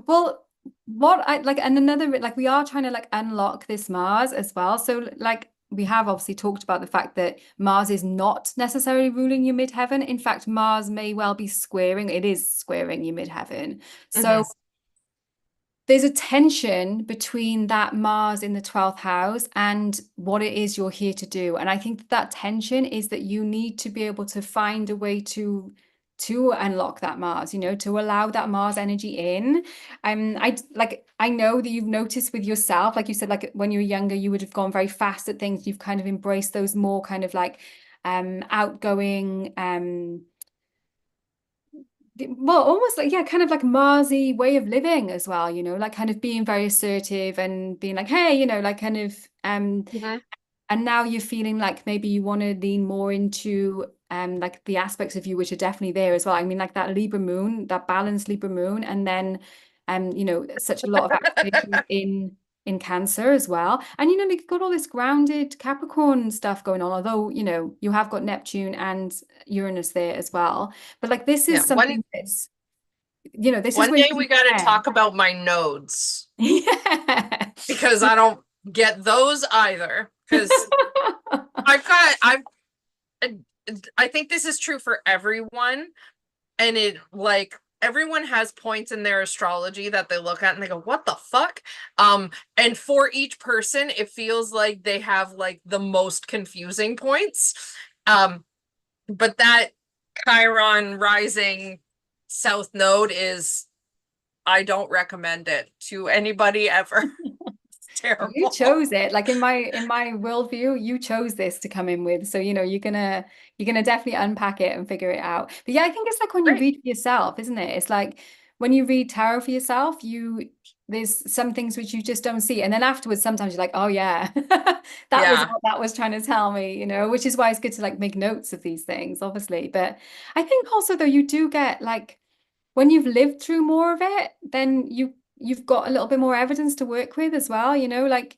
well, what I like, and another like we are trying to like unlock this Mars as well. So like we have obviously talked about the fact that Mars is not necessarily ruling your midheaven. In fact, Mars may well be squaring, it is squaring your midheaven. So Hmm. there's a tension between that Mars in the 12th house and what it is you're here to do. And I think that tension is that you need to be able to find a way to unlock that Mars, to allow that Mars energy in. I know that you've noticed with yourself, like you said, like when you were younger, you would have gone very fast at things. You've kind of embraced those more kind of like outgoing well, almost like, yeah, kind of like Marsy way of living as well, like kind of being very assertive and being like, hey, like kind of Hmm. and now you're feeling like maybe you want to lean more into like the aspects of you which are definitely there as well. I mean, like that Libra moon, that balanced Libra moon, and then such a lot of activation in Cancer as well. And you've got all this grounded Capricorn stuff going on, although you have got Neptune and Uranus there as well. But like this Yeah. is something that's this is One where day you we got to can talk about my nodes yeah. because I don't get those either. Because I've got I've I think this is true for everyone. And it like everyone has points in their astrology that they look at and they go, what the fuck? And for each person, it feels like they have like the most confusing points. Um, but that Chiron rising South Node is I don't recommend it to anybody ever. It's You terrible. chose it. Like in my worldview, you chose this to come in with. So, you're gonna definitely unpack it and figure it out. But yeah, I think it's like when you Great. read for yourself, isn't it? It's like when you read tarot for yourself, there's some things which you just don't see. And then afterwards, sometimes you're like, oh yeah, that was Yeah. what that was trying to tell me, which is why it's good to like make notes of these things, obviously. But I think also though you do get like when you've lived through more of it, then you've got a little bit more evidence to work with as well, like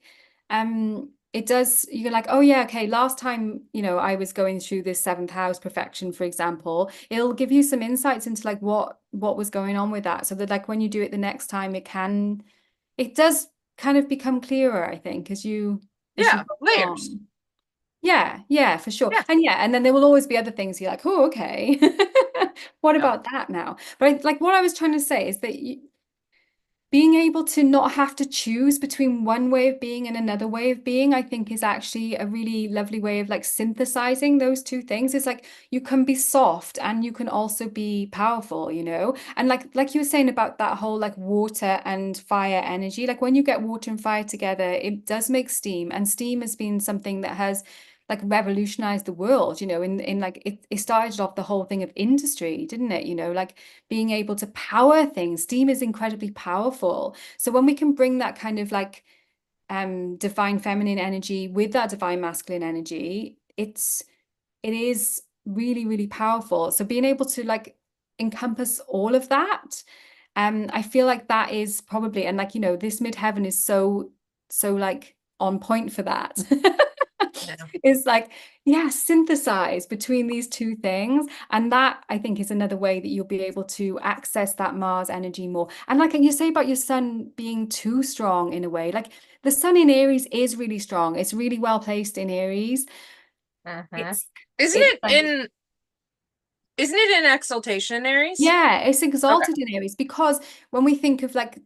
it does, you're like, oh yeah, okay, last time, I was going through this seventh house perfection, for example, it'll give you some insights into like what was going on with that. So that like when you do it the next time, it does kind of become clearer, I think, as you Yeah, go layers. along. Yeah, yeah, for sure. Yeah. And yeah, and then there will always be other things you're like, oh, okay. What Yeah. about that now? But like what I was trying to say is that being able to not have to choose between one way of being and another way of being, I think is actually a really lovely way of like synthesizing those two things. It's like you can be soft and you can also be powerful, And like you were saying about that whole like water and fire energy, like when you get water and fire together, it does make steam. And steam has been something that has like revolutionized the world, in like it started off the whole thing of industry, didn't it? Like being able to power things. Steam is incredibly powerful. So when we can bring that kind of like divine feminine energy with that divine masculine energy, it is really, really powerful. So being able to like encompass all of that, I feel like that is probably, and like, this midheaven is so like on point for that. Yeah. It's like, yeah, synthesize between these two things. And that I think is another way that you'll be able to access that Mars energy more. And like you say about your sun being too strong in a way, like the sun in Aries is really strong. It's really well placed in Aries. Hmm. It's Isn't it's it like in isn't it in exaltation, Aries? yeah, it's Okay. exalted in Aries because when we think of like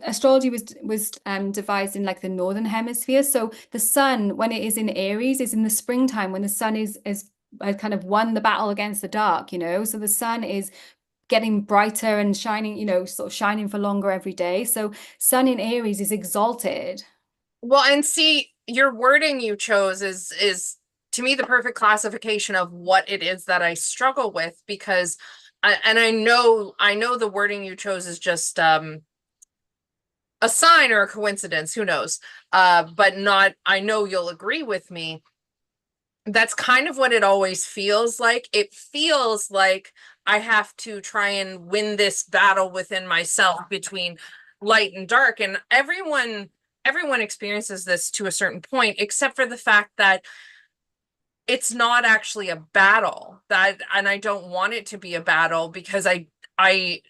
astrology was devised in like the northern hemisphere. So the sun, when it is in Aries, is in the springtime when the sun is kind of won the battle against the dark. So the sun is getting brighter and shining, sort of shining for longer every day. So sun in Aries is exalted. Well, and see, your wording you chose is to me the perfect classification of what it is that I struggle with because and I know the wording you chose is just a sign or a coincidence, who knows. But not I know you'll agree with me. That's kind of what it always feels like. It feels like I have to try and win this battle within myself between light and dark. And everyone experiences this to a certain point, except for the fact that it's not actually a battle. That and I don't want it to be a battle because I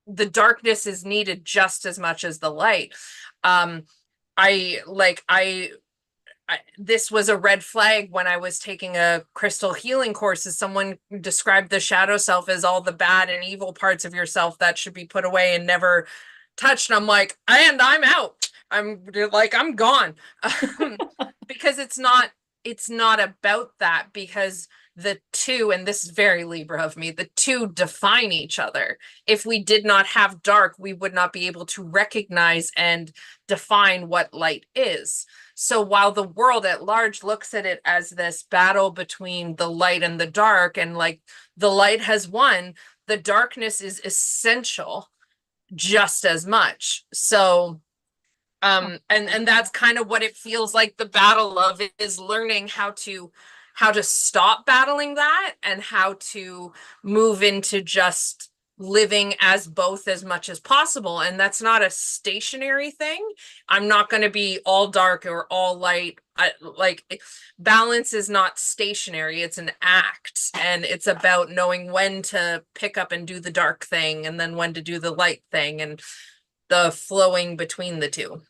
the darkness is needed just as much as the light. Um I like this was a red flag when I was taking a crystal healing course. As someone described the shadow self as all the bad and evil parts of yourself that should be put away and never touched. And I'm like, and I'm out. I'm gone. Because it's not about that because the two, and this is very Libra of me, the two define each other. If we did not have dark, we would not be able to recognize and define what light is. So while the world at large looks at it as this battle between the light and the dark, and like the light has won, the darkness is essential just as much. So and that's kind of what it feels like the battle of is learning how to stop battling that and how to move into just living as both as much as possible. And that's not a stationary thing. I'm not going to be all dark or all light. Like balance is not stationary, it's an act, and it's about knowing when to pick up and do the dark thing and then when to do the light thing and the flowing between the two.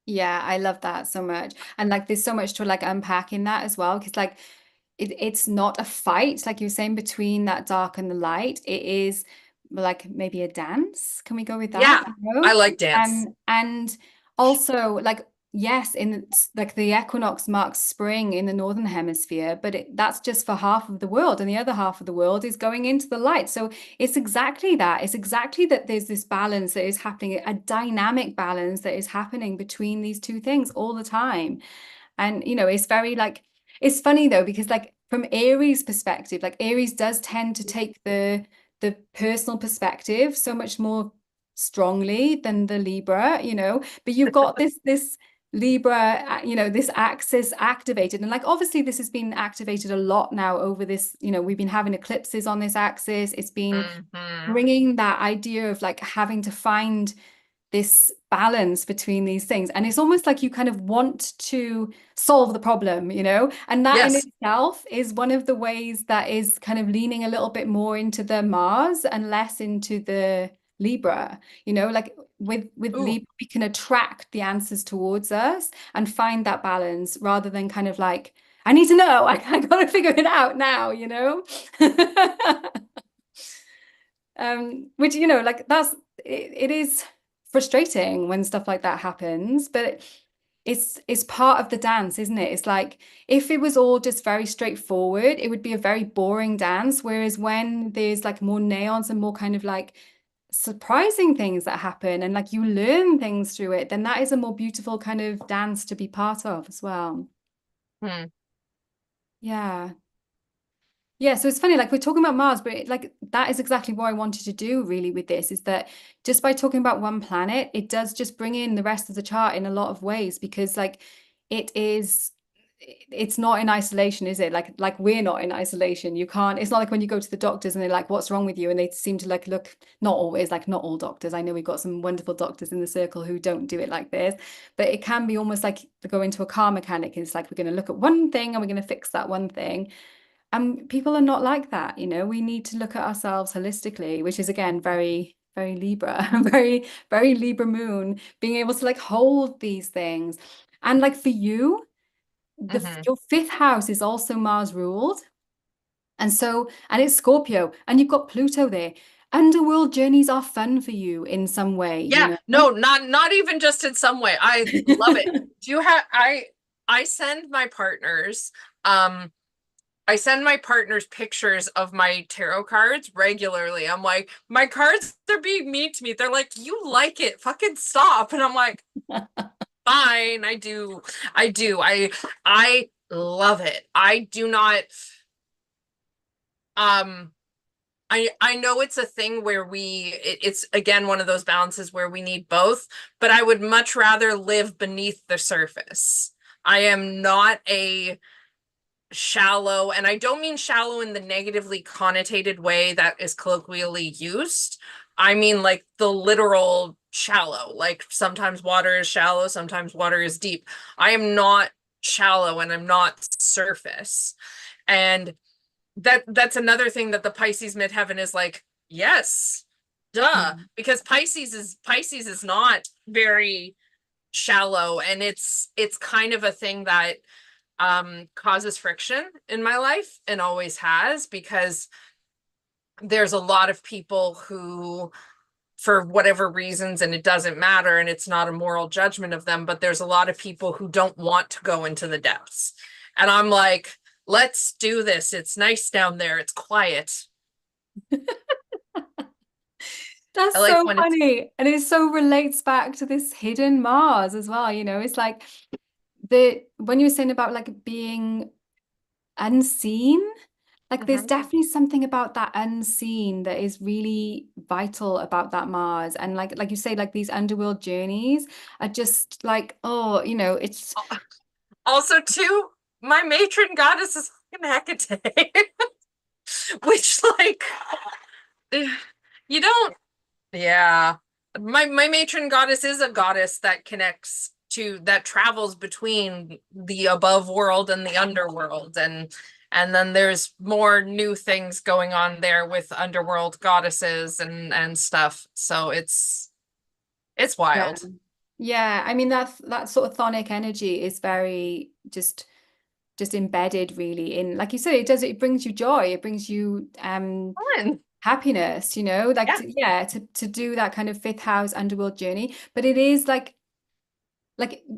Yeah, I love that so much. And like there's so much to like unpack in that as well. Because like it's not a fight, like you were saying, between that dark and the light. It is like maybe a dance. Can we go with that? Yeah, I like dance. And also like yes, like the equinox marks spring in the northern hemisphere, but that's just for half of the world, and the other half of the world is going into the light. So it's exactly that. It's exactly that there's this balance that is happening, a dynamic balance that is happening between these two things all the time. And it's very like it's funny though, because like from Aries perspective, like Aries does tend to take the personal perspective so much more strongly than the Libra. But you've got this Libra, this axis activated. And like obviously this has been activated a lot now over this, we've been having eclipses on this axis. It's been Hmm. bringing that idea of like having to find this balance between these things. And it's almost like you kind of want to solve the problem, you know? And that in Yes. itself is one of the ways that is kind of leaning a little bit more into the Mars and less into the Libra, you know, like with Ooh. Libra, we can attract the answers towards us and find that balance rather than kind of like, I need to know, I got to figure it out now, you know? Which, you know, like it is frustrating when stuff like that happens, but it's part of the dance, isn't it? It's like if it was all just very straightforward, it would be a very boring dance. Whereas when there's like more neons and more kind of like surprising things that happen and like you learn things through it, then that is a more beautiful kind of dance to be part of as well. Hmm. Yeah. Yeah, so it's funny, like we're talking about Mars, but like that is exactly what I wanted to do really with this, is that just by talking about one planet, it does just bring in the rest of the chart in a lot of ways because like it is it's not in isolation, is it? Like we're not in isolation. You can't, it's not like when you go to the doctors and they're like, what's wrong with you? And they seem to like look, not always, like not all doctors. I know we've got some wonderful doctors in the circle who don't do it like this, but it can be almost like they go into a car mechanic and it's like we're going to look at one thing and we're going to fix that one thing. And people are not like that, you know. We need to look at ourselves holistically, which is again very, very Libra, very, very Libra moon, being able to like hold these things. And like for you, Hmm. your fifth house is also Mars ruled. And so, and it's Scorpio, and you've got Pluto there. Underworld journeys are fun for you in some way, you Yeah, know? no, not even just in some way. I love it. Do you have I send my partners um I send my partners pictures of my tarot cards regularly. I'm like, my cards are being mean to me. They're like, you like it, fucking stop. And I'm like, fine, I do. I do. I love it. I do not um I know it's a thing where it's again one of those balances where we need both, but I would much rather live beneath the surface. I am not a shallow, and I don't mean shallow in the negatively connotated way that is colloquially used. I mean like the literal shallow, like sometimes water is shallow, sometimes water is deep. I am not shallow and I'm not surface. And that's another thing that the Pisces midheaven is like, yes, duh, Mm. because Pisces is not very shallow, and it's kind of a thing that causes friction in my life and always has, because there's a lot of people who, for whatever reasons, and it doesn't matter and it's not a moral judgment of them, but there's a lot of people who don't want to go into the depths. And I'm like, let's do this. It's nice down there. It's quiet. I That's like so when it's funny. And it so relates back to this hidden Mars as well. You know, it's like the when you were saying about like being unseen, like there's Mhm. definitely something about that unseen that is really vital about that Mars. And like you say, like these underworld journeys are just like, oh, you know, it's Also too, my matron goddess is fucking Hecate, which like you don't. Yeah. My matron goddess is a goddess that connects to, that travels between the above world and the underworld, and then there's more new things going on there with underworld goddesses and stuff. So it's yeah. wild. Yeah. I mean that sort of chthonic energy is very just embedded really in, like you said, it brings you joy, it brings you Fun. happiness, you know, like Yeah. to do that kind of fifth house underworld journey. But it is like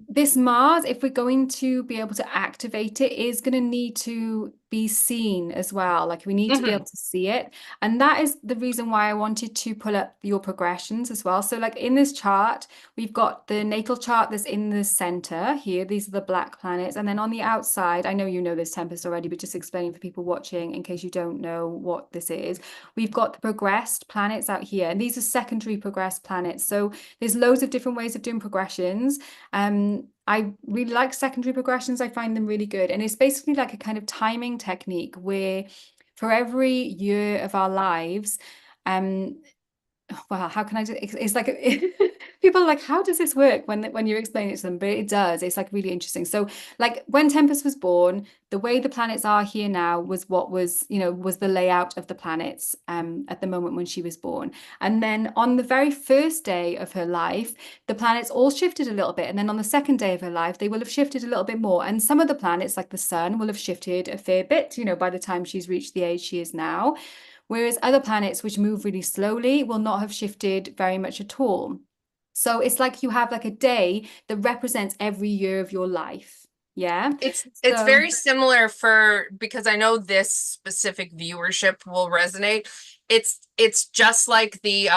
this Mars, if we're going to be able to activate it, is going to need to be seen as well. Like we need to be Hmm. able to see it. And that is the reason why I wanted to pull up your progressions as well. So like in this chart, we've got the natal chart that's in the center here. These are the black planets. And then on the outside, I know you know this, Tempest, already, but just explaining for people watching in case you don't know what this is. We've got the progressed planets out here. And these are secondary progressed planets. So there's loads of different ways of doing progressions. I really like secondary progressions. I find them really good. And it's basically like a kind of timing technique where for every year of our lives, um, well, how can I do it? It's like People are like, how does this work when you explain it to them? But it does. It's like really interesting. So like when Tempest was born, the way the planets are here now was what was, was the layout of the planets at the moment when she was born. And then on the very first day of her life, the planets all shifted a little bit. And then on the second day of her life, they will have shifted a little bit more. And some of the planets, like the sun, will have shifted a fair bit, by the time she's reached the age she is now. Whereas other planets, which move really slowly, will not have shifted very much at all. So it's like you have like a day that represents every year of your life. Yeah. It's So very similar for because I know this specific viewership will resonate. It's just like the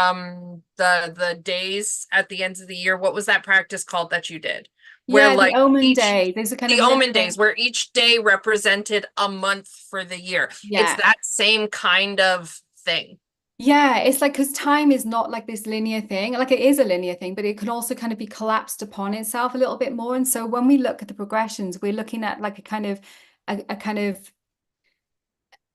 days at the ends of the year. What was that practice called that you did? Where yeah, the like omen each day. There's a kind the of omen literal, days where each day represented a month for the year. It's yeah. that same kind of thing. Yeah, it's like because time is not like this linear thing. Like it is a linear thing, but it can also kind of be collapsed upon itself a little bit more. And so when we look at the progressions, we're looking at like a kind of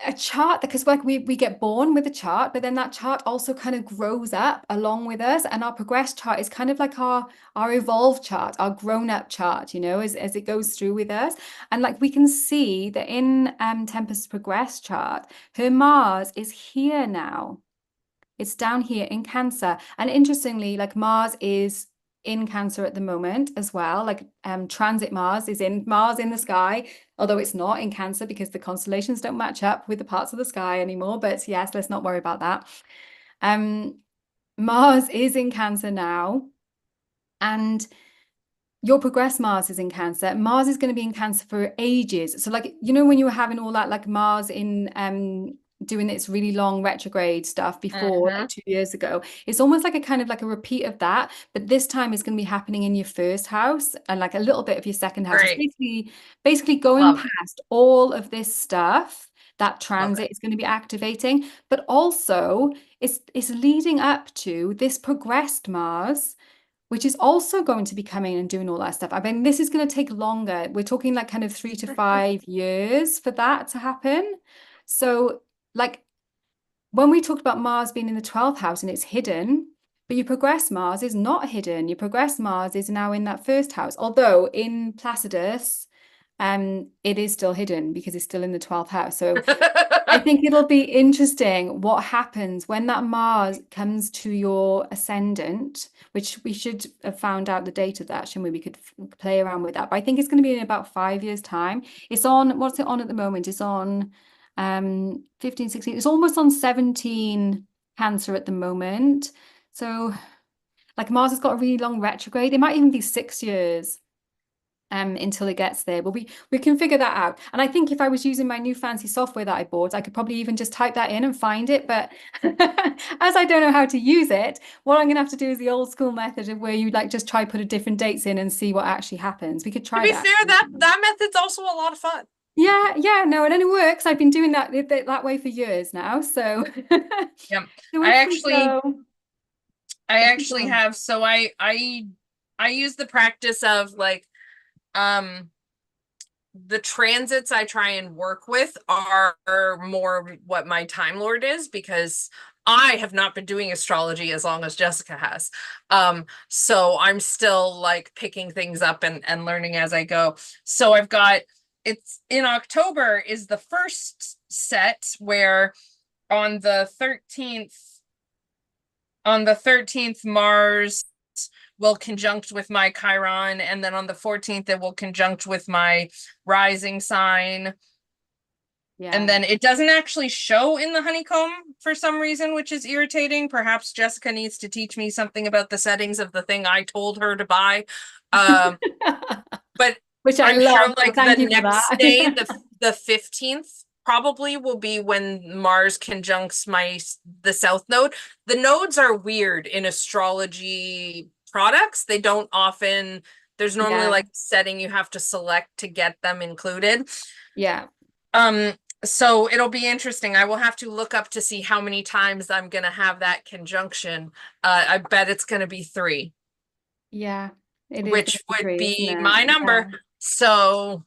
a chart because like we get born with a chart, but then that chart also kind of grows up along with us. And our progress chart is kind of like our evolved chart, our grown-up chart, as it goes through with us. And like we can see that in Tempest's progress chart, her Mars is here now. It's down here in Cancer. And interestingly, like Mars is in Cancer at the moment as well. Like transit Mars is in Mars in the sky, although it's not in Cancer because the constellations don't match up with the parts of the sky anymore. But yes, let's not worry about that. Um, Mars is in Cancer now. And your progress Mars is in Cancer. Mars is going to be in Cancer for ages. So like, when you were having all that like Mars in doing its really long retrograde stuff before Hmm. like 2 years ago, it's almost like a kind of like a repeat of that, but this time it's going to be happening in your first house and like a little bit of your second house. It's Great. basically going Love it. past all of this stuff that Love it. transit is going to be activating, but also it's leading up to this progressed Mars, which is also going to be coming and doing all that stuff. I mean, this is going to take longer. We're talking like kind of 3 to 5 years for that to happen. So, like when we talked about Mars being in the 12th house and it's hidden, but your progress Mars is not hidden. Your progress Mars is now in that first house. Although in Placidus, it is still hidden because it's still in the 12th house. So I think it'll be interesting what happens when that Mars comes to your ascendant, which we should have found out the date of that, shouldn't we? We could play around with that. But I think it's going to be in about 5 years' time. It's on, what's it on at the moment? It's on 15, 16. It's almost on 17 Cancer at the moment. So like Mars has got a really long retrograde. It might even be 6 years until it gets there. But we can figure that out. And I think if I was using my new fancy software that I bought, I could probably even just type that in and find it. But as I don't know how to use it, what I'm gonna have to do is the old school method of where you like just try put a different dates in and see what actually happens. We could To try be that. fair, that method's also a lot of fun. Yeah, yeah, no, it only works. I've been doing that way for years now. So Yeah. so I if we actually go, I if we actually go, have so I use the practice of like um the transits I try and work with are more what my Time Lord is because I have not been doing astrology as long as Jessica has. So I'm still like picking things up and learning as I go. So I've got it's in October is the first set where on the 13th Mars will conjunct with my Chiron, and then on the 14th it will conjunct with my rising sign. And yeah. then it doesn't actually show in the honeycomb for some reason, which is irritating. Perhaps Jessica needs to teach me something about the settings of the thing I told her to buy. Um, but Which I I'm sure love. So like the thank you for next day, that. the 15th probably will be when Mars conjuncts the South Node. The nodes are weird in astrology products. They don't often, there's normally Yeah, like setting you have to select to get them included. yeah, Um, so it'll be interesting. I will have to look up to see how many times I'm gonna have that conjunction. I bet it's gonna be 3, yeah. It is going to which be would three, isn't be it? my number. Yeah. So,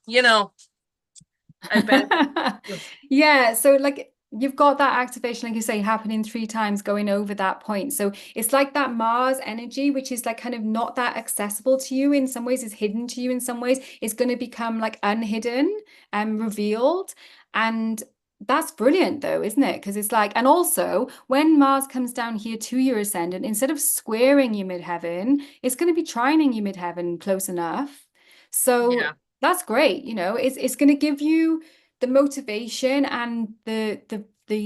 I bet. Yeah, so like you've got that activation, like you say, happening 3 times going over that point. So it's like that Mars energy, which is like kind of not that accessible to you in some ways, is hidden to you in some ways, is going to become like unhidden and revealed. And that's brilliant though, isn't it? Because it's like, and also when Mars comes down here to your ascendant, instead of squaring your midheaven, it's going to be trining your midheaven close enough. So Yeah. that's great. It's going to give you the motivation and the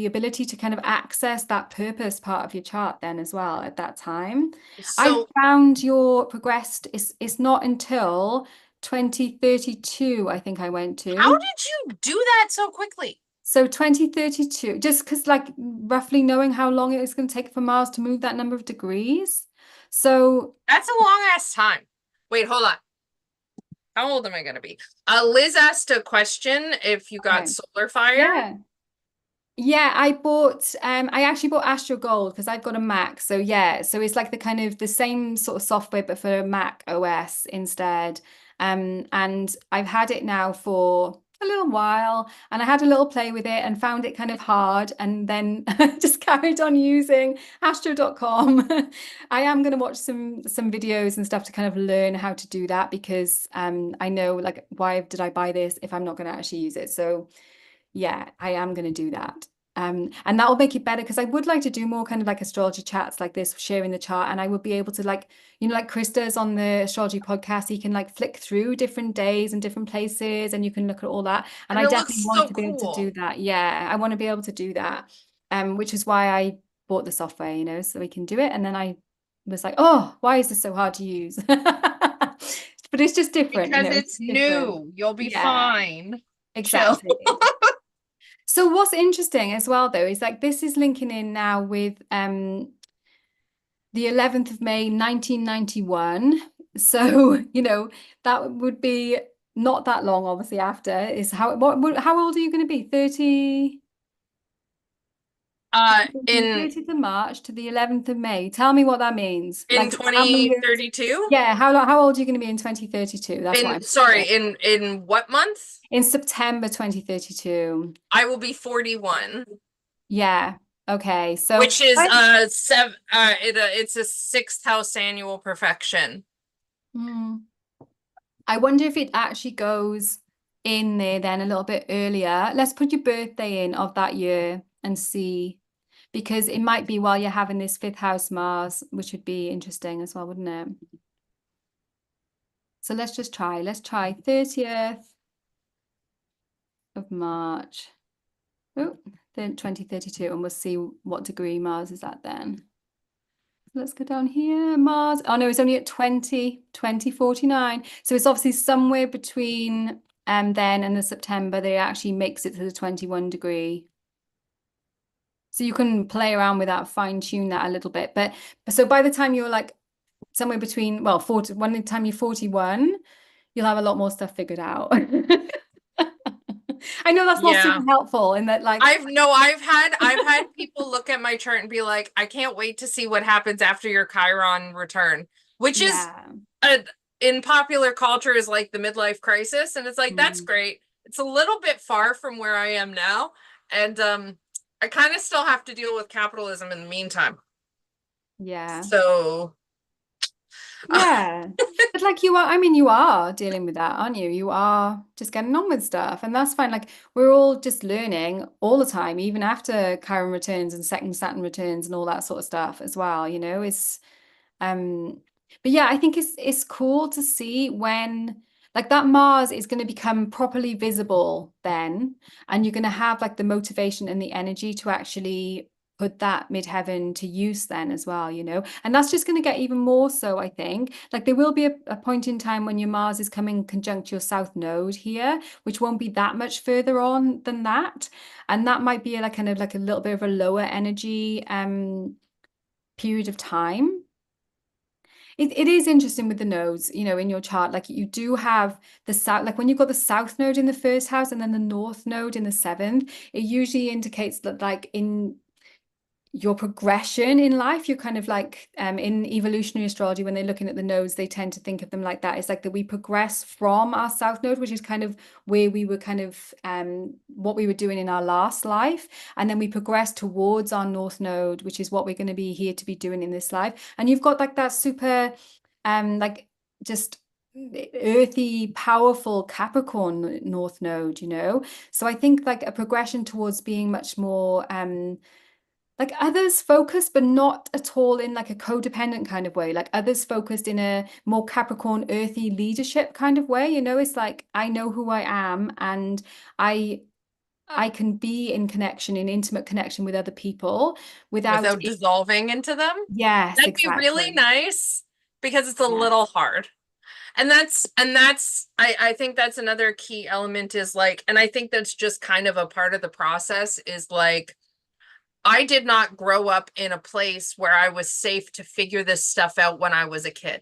ability to kind of access that purpose part of your chart then as well at that time. I So found your progressed, it's not until 2032, I think I went how to. did you do that so quickly? So 2032, just because like roughly knowing how long it is going to take for Mars to move that number of degrees. So, That's a long ass time. Wait, hold on. How old am I gonna be? Liz asked a question if you got okay. solar fire. Yeah. Yeah, I actually bought Astro Gold because I've got a Mac. So yeah, so it's like the kind of the same sort of software but for Mac OS instead. And I've had it now for a little while and I had a little play with it and found it kind of hard and then just carried on using astro.com. I am going to watch some videos and stuff to kind of learn how to do that because I know like why did I buy this if I'm not going to actually use it. So yeah, I am going to do that. And that will make it better because I would like to do more kind of like astrology chats like this, sharing the chart. And I would be able to like, like Chris does on the astrology podcast, he can like flick through different days and different places and you can look at all that. And And I it looks definitely want so to be able to do cool that. Yeah, I want to be able to do that. Which is why I bought the software, so we can do it. And then I was like, oh, why is this so hard to use? But it's just different, because it's it's different. new. You'll be Yeah, fine. Chill. exactly. So what's interesting as well, though, is like this is linking in now with the 11th of May, 1991. So, that would be not that long, obviously, after is how old are you going to be? 30, from the In 30th of March to the 11th of May. Tell me what that means. in Like how many years? 2032? Yeah, how old are you going to be in 2032? That's what In I'm sorry, saying. in what month? In September 2032. I will be 41, Yeah. Okay. So which is it's a sixth house annual perfection. Hmm. I wonder if it actually goes in there then a little bit earlier. Let's put your birthday in of that year and see, because it might be while you're having this fifth house Mars, which would be interesting as well, wouldn't it? So let's just try. Let's try 30th of March. Oh, then 2032, and we'll see what degree Mars is at then. Let's go down here. Mars. Oh no, it's only at 2049. So it's obviously somewhere between then and the September they actually makes it to the 21 degree. So you can play around with that, fine tune that a little bit. But so by the time you're like somewhere between, well, 40, when the time you're 41, you'll have a lot more stuff figured out. I know that's not super Yeah. helpful in that like I've had people look at my chart and be like, I can't wait to see what happens after your Chiron return, which is yeah. a, in popular culture is like the midlife crisis. And it's like, that's Mm, great. It's a little bit far from where I am now. And I kind of still have to deal with capitalism in the meantime. yeah. So Yeah. But like you are, I mean, you are dealing with that, aren't you? You are just getting on with stuff. And that's fine. Like we're all just learning all the time, even after Chiron returns and second Saturn returns and all that sort of stuff as well, It's um, but yeah, I think it's cool to see when like that Mars is going to become properly visible then, and you're going to have like the motivation and the energy to actually put that midheaven to use then as well, And that's just going to get even more so, I think. Like there will be a point in time when your Mars is coming conjunct your South Node here, which won't be that much further on than that. And that might be like kind of like a little bit of a lower energy period of time. It is interesting with the nodes, in your chart. Like you do have the south, like when you've got the south node in the first house and then the north node in the seventh, it usually indicates that like your progression in life. You're kind of like in evolutionary astrology, when they're looking at the nodes, they tend to think of them like that. It's like that we progress from our south node, which is kind of where we were kind of what we were doing in our last life, and then we progress towards our north node, which is what we're going to be here to be doing in this life. And you've got like that super like just earthy, powerful Capricorn north node, you know. So I think like a progression towards being much more like others focused, but not at all in like a codependent kind of way. Like others focused in a more Capricorn earthy leadership kind of way. You know, it's like I know who I am, and I I can be in connection, in intimate connection with other people without without it. dissolving into them. Yes, That'd be really exactly. nice because it's a Yeah. little hard. And that's I think that's another key element is like, and I think that's just kind of a part of the process is like I did not grow up in a place where I was safe to figure this stuff out when I was a kid.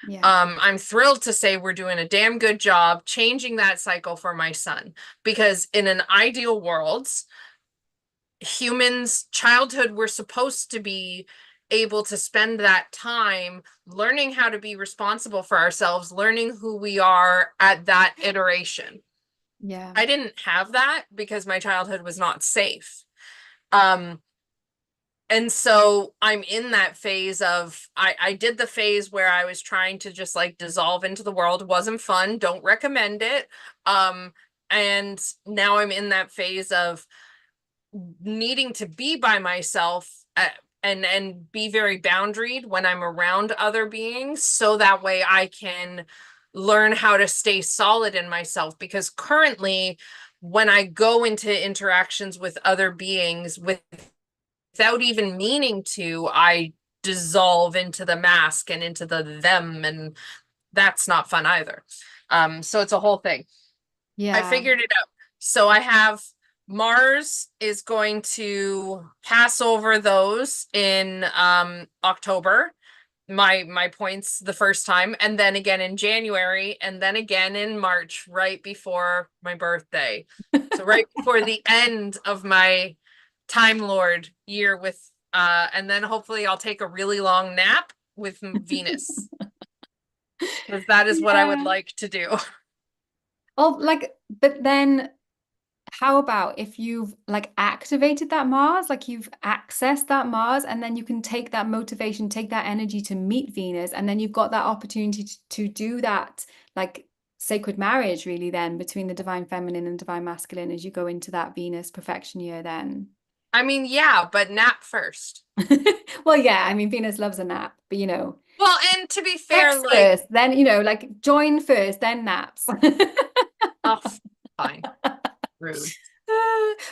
Yeah. I'm thrilled to say we're doing a damn good job changing that cycle for my son because in an ideal world, humans childhood we're supposed to be able to spend that time learning how to be responsible for ourselves, learning who we are at that iteration. Yeah. I didn't have that because my childhood was not safe. um and so I'm in that phase of I did the phase where I was trying to just like dissolve into the world. Wasn't fun, don't recommend it. And now I'm in that phase of needing to be by myself and be very boundaried when I'm around other beings so that way I can learn how to stay solid in myself because currently when I go into interactions with other beings without even meaning to, I dissolve into the mask and into the them, and that's not fun either. So it's a whole thing. I Yeah. figured it out. So I have Mars is going to pass over those in October. My points the first time, and then again in January, and then again in March, right before my birthday. So right before the end of my Time Lord year with and then hopefully I'll take a really long nap with Venus because that is what I would Yeah. like to do. Oh, like, but then how about if you've like activated that Mars, like you've accessed that Mars, and then you can take that motivation, take that energy to meet Venus, and then you've got that opportunity to do that like sacred marriage, really, then between the divine feminine and divine masculine as you go into that Venus perfection year, then. I mean, yeah, but nap first. Well, yeah, I mean, Venus loves a nap, but you know, Well, and to be fair, sex like, first, then, you know, like join first, then naps. oh, fine, rude.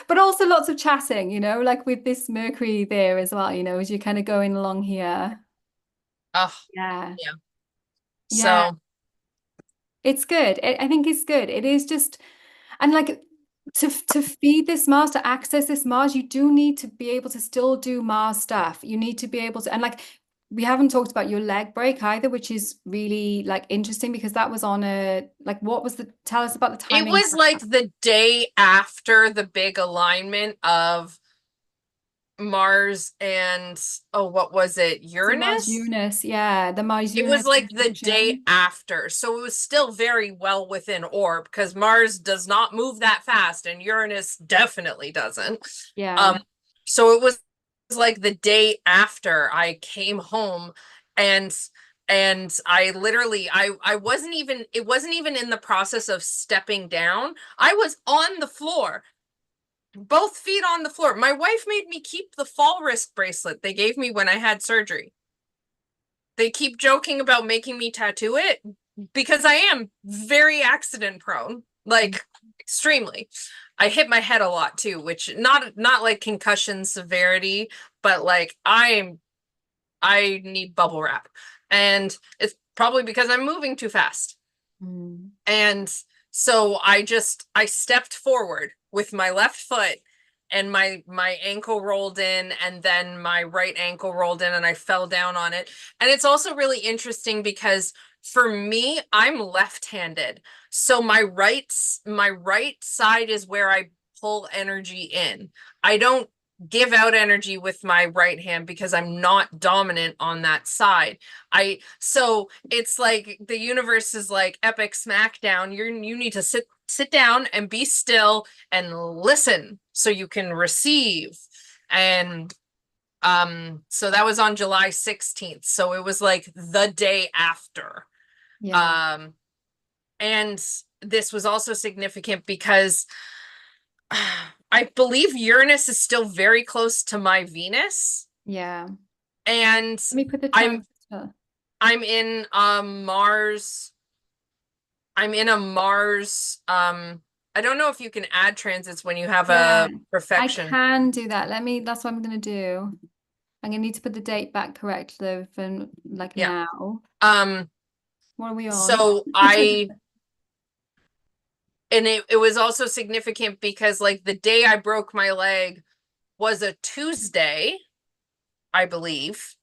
But also lots of chatting, you know, like with this Mercury there as well, you know, as you're kind of going along here. Oh, Yeah. yeah. Yeah. So, It's good. I think it's good. It is just, and like to feed this Mars, to access this Mars, you do need to be able to still do Mars stuff. You need to be able to, and like we haven't talked about your leg break either, which is really like interesting because that was on a like what was the tell us about the it timing. was like the day after the big alignment of Mars and, oh, what was it? Was it Mars Uranus? Uranus? Yeah, the Mars It was Uranus like the day conjunction. after. So it was still very well within orb because Mars does not move that fast and Uranus definitely doesn't. Yeah. Um, so it was like the day after I came home and I literally I wasn't even it wasn't even in the process of stepping down. I was on the floor, both feet on the floor. My wife made me keep the fall risk bracelet they gave me when I had surgery. They keep joking about making me tattoo it because I am very accident prone, like extremely. I hit my head a lot too, which not like concussion severity, but like I need bubble wrap. And it's probably because I'm moving too fast. Mm. And so I stepped forward with my left foot and my ankle rolled in and then my right ankle rolled in and I fell down on it. And it's also really interesting because for me, I'm left-handed. So my right side is where I pull energy in. I don't give out energy with my right hand because I'm not dominant on that side. So it's like the universe is like epic smackdown. You need to sit down and be still and listen so you can receive. And so that was on July 16th. So it was like the day after. Yeah. Um and this was also significant because I believe Uranus is still very close to my Venus, Yeah. and Let me put the I'm transfer. I'm in Mars. I'm in a Mars. I don't know if you can add transits when you have Yeah, a I perfection. can do that. That's what I'm gonna do. I'm gonna need to put the date back correct though for like Yeah. now. Um, What are we on? so I and it was also significant because like the day I broke my leg was a Tuesday, I believe.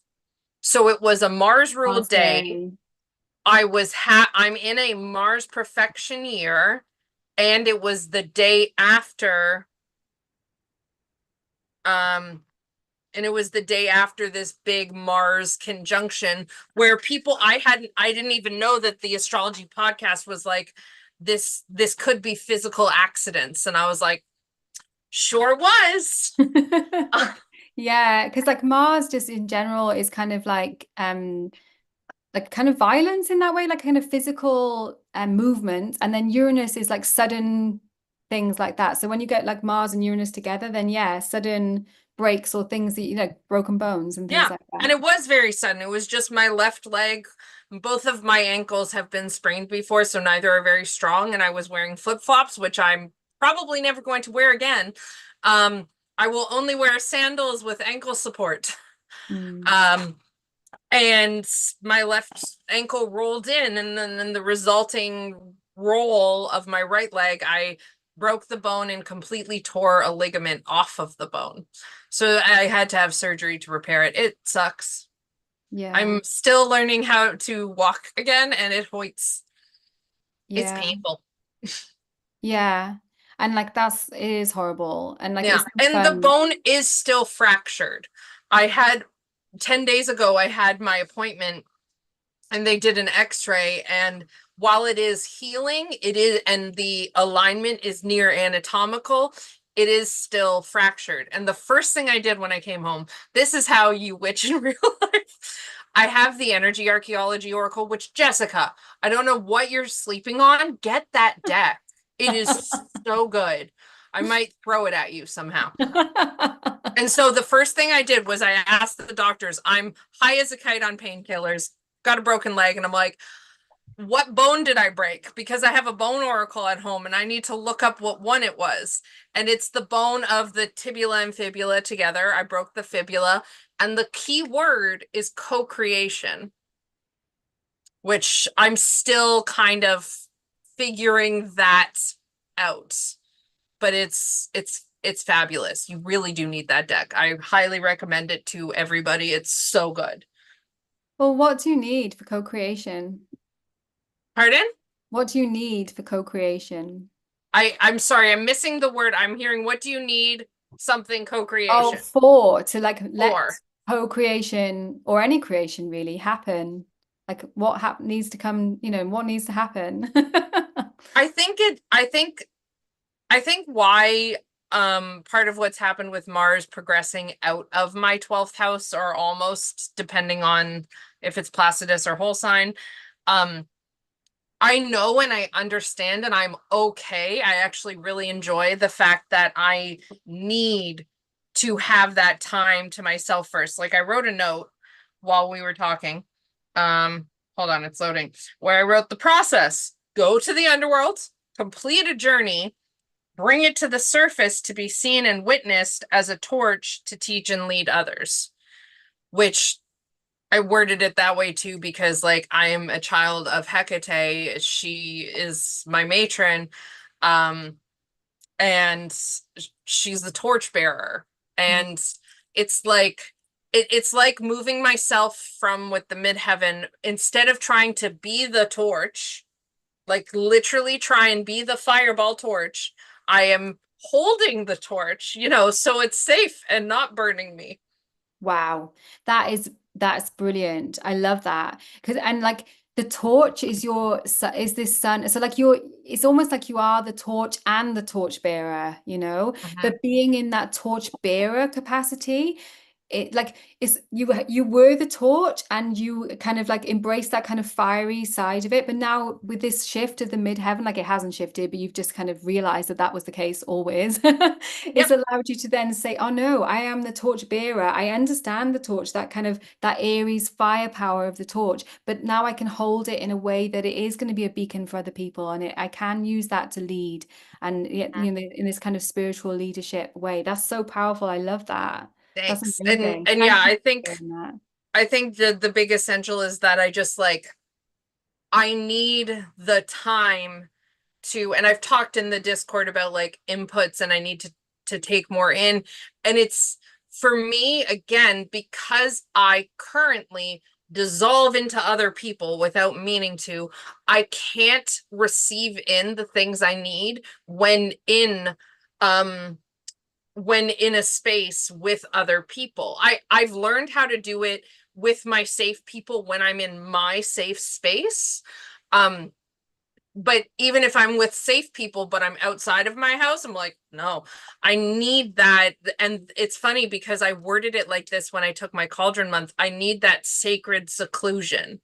So it was a Mars ruled Mars day. Day. I'm in a Mars perfection year, and it was the day after um and it was the day after this big Mars conjunction where I didn't even know that the astrology podcast was like this could be physical accidents, and I was like, sure was. Yeah, because like Mars just in general is kind of like kind of violence in that way, like kind of physical movement. And then Uranus is like sudden things like that. So when you get like Mars and Uranus together, then yeah, sudden breaks or things that you know, broken bones and things Yeah. like And that. it was very sudden. It was just my left leg. Both of my ankles have been sprained before, so neither are very strong. And I was wearing flip-flops, which I'm probably never going to wear again. I will only wear sandals with ankle support. Mm. Um, and my left ankle rolled in, and then the resulting roll of my right leg, I broke the bone and completely tore a ligament off of the bone. So I had to have surgery to repair it. It sucks. Yeah. I'm still learning how to walk again, and it hurts. It's Yeah. painful. Yeah. And like it is horrible. And like Yeah. it's And the fun. bone is still fractured. I had 10 days ago, I had my appointment and they did an x-ray, and while it is healing, it is, and the alignment is near anatomical, it is still fractured. And the first thing I did when I came home, this is how you witch in real life. I have the energy archaeology oracle, which, Jessica, I don't know what you're sleeping on, get that deck. It is so good. I might throw it at you somehow. And so the first thing I did was I asked the doctors, I'm high as a kite on painkillers, got a broken leg, and I'm like, what bone did I break? Because I have a bone oracle at home and I need to look up what one it was. And it's the bone of the tibula and fibula together. I broke the fibula. And the key word is co-creation, which I'm still kind of figuring that out. But it's fabulous. You really do need that deck. I highly recommend it to everybody. It's so good. Well, what do you need for co-creation? Pardon? What do you need for co-creation? I'm sorry, I'm missing the word. I'm hearing what do you need? Something Oh, co-creation. to like let Or co-creation or any creation really happen. Like needs to come, you know, what needs to happen? I think it I think why part of what's happened with Mars progressing out of my 12th house, or almost, depending on if it's Placidus or whole sign, um I know and I understand and I'm okay. I actually really enjoy the fact that I need to have that time to myself first. Like I wrote a note while we were talking. Hold on, it's loading. Where I wrote the process. Go to the underworld, complete a journey, bring it to the surface to be seen and witnessed as a torch to teach and lead others. Which I worded it that way too because like I am a child of Hecate. She is my matron. Um, and she's the torchbearer. Mm. And it's like it's like moving myself from with the midheaven, instead of trying to be the torch, like literally try and be the fireball torch. I am holding the torch, so it's safe and not burning me. Wow. That's brilliant. I love that. Because and like the torch is is this sun. So like it's almost like you are the torch and the torch bearer, you know? Mhm. But being in that torch bearer capacity, it like it's you were the torch and you kind of like embrace that kind of fiery side of it, but now with this shift of the midheaven, like it hasn't shifted, but you've just kind of realized that that was the case always. It's Yep. allowed you to then say, oh no, I am the torch bearer, I understand the torch, that kind of that Aries firepower of the torch, but now I can hold it in a way that it is going to be a beacon for other people, and I can use that to lead, and Mhm. in this kind of spiritual leadership way. That's so powerful. I love that. That's Thanks. And amazing. and yeah, Thank you I for think sharing that. I think the big essential is that I just like I need the time to, and I've talked in the Discord about like inputs and I need to take more in. And it's for me, again, because I currently dissolve into other people without meaning to, I can't receive in the things I need um when in a space with other people. I've learned how to do it with my safe people when I'm in my safe space. Um, but even if I'm with safe people, but I'm outside of my house, I'm like, no, I need that. And it's funny because I worded it like this when I took my cauldron month. I need that sacred seclusion.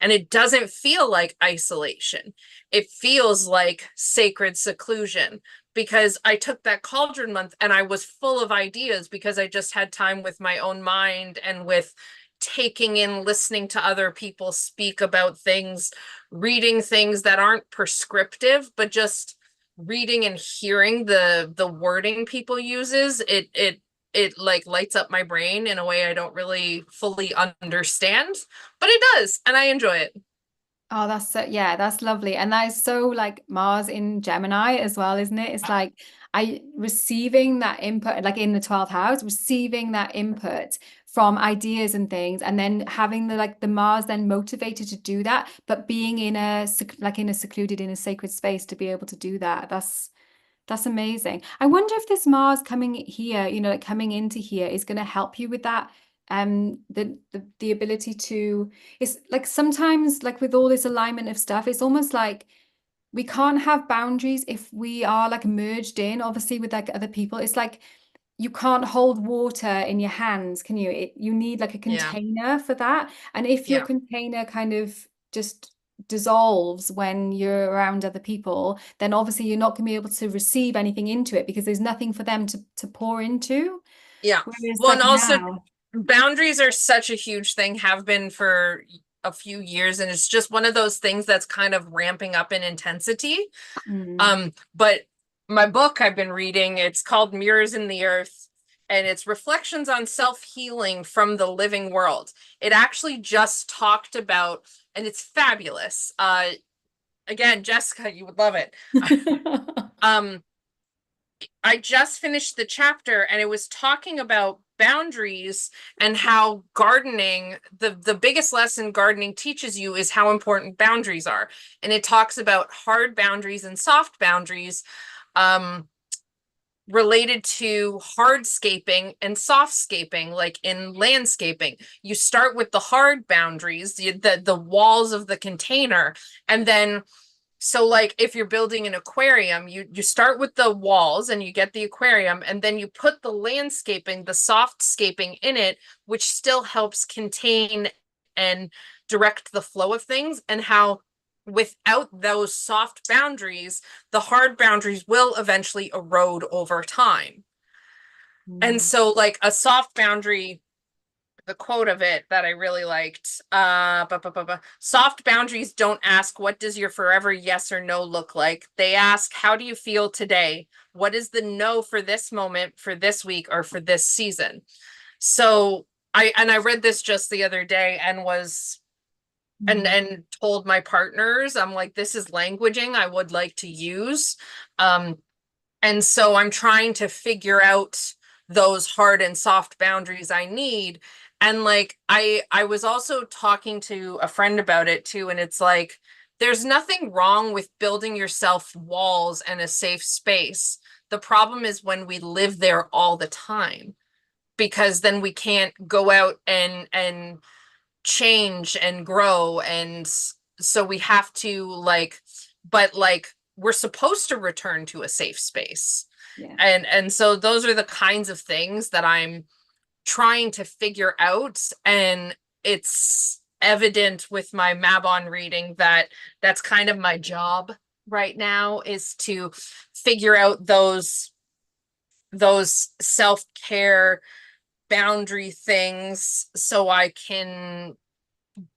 And it doesn't feel like isolation. It feels like sacred seclusion because I took that cauldron month and I was full of ideas because I just had time with my own mind and with taking in, listening to other people speak about things, reading things that aren't prescriptive, but just reading and hearing the wording people uses. It like lights up my brain in a way I don't really fully understand, but it does, and I enjoy it. Oh, that's so, yeah, that's lovely. And that is so like Mars in Gemini as well, isn't it? It's like I receiving that input, like in the 12th house, receiving that input from ideas and things, and then having the like the Mars then motivated to do that, but being in like in a secluded, in a sacred space to be able to do that. That's amazing. I wonder if this Mars coming here, like coming into here is going to help you with that. The ability to, it's like sometimes like with all this alignment of stuff, it's almost like we can't have boundaries if we are like merged in, obviously, with like other people. It's like you can't hold water in your hands, can you? You need like a Yeah, container for that. And if your yeah, container kind of just dissolves when you're around other people, then obviously you're not going to be able to receive anything into it because there's nothing for them to pour into. yeah. Whereas Well, and like also now, boundaries are such a huge thing, have been for a few years, and it's just one of those things that's kind of ramping up in intensity. mm, But my book I've been reading, it's called Mirrors in the Earth, and it's reflections on self-healing from the living world. It actually just talked about, and it's fabulous. Again, Jessica, you would love it. Um, I just finished the chapter and it was talking about boundaries and how gardening, the biggest lesson gardening teaches you is how important boundaries are. And it talks about hard boundaries and soft boundaries um related to hardscaping and softscaping, like in landscaping. You start with the hard boundaries, the walls of the container, and then so like if you're building an aquarium, you start with the walls and you get the aquarium, and then you put the landscaping, the soft scaping in it, which still helps contain and direct the flow of things, and how without those soft boundaries, the hard boundaries will eventually erode over time. And mm, so like a soft boundary, the quote of it that I really liked. Soft boundaries don't ask, what does your forever yes or no look like? They ask, how do you feel today? What is the no for this moment, for this week, or for this season? So I read this just the other day and was mm, and told my partners, I'm like, this is languaging I would like to use. Um, and so I'm trying to figure out those hard and soft boundaries I need. And like I was also talking to a friend about it too, and it's like there's nothing wrong with building yourself walls and a safe space. The problem is when we live there all the time, because then we can't go out and change and grow. And so we have to like, but like we're supposed to return to a safe space. Yeah. And so those are the kinds of things that I'm trying to figure out. And it's evident with my Mabon reading that that's kind of my job right now, is to figure out those self-care boundary things so I can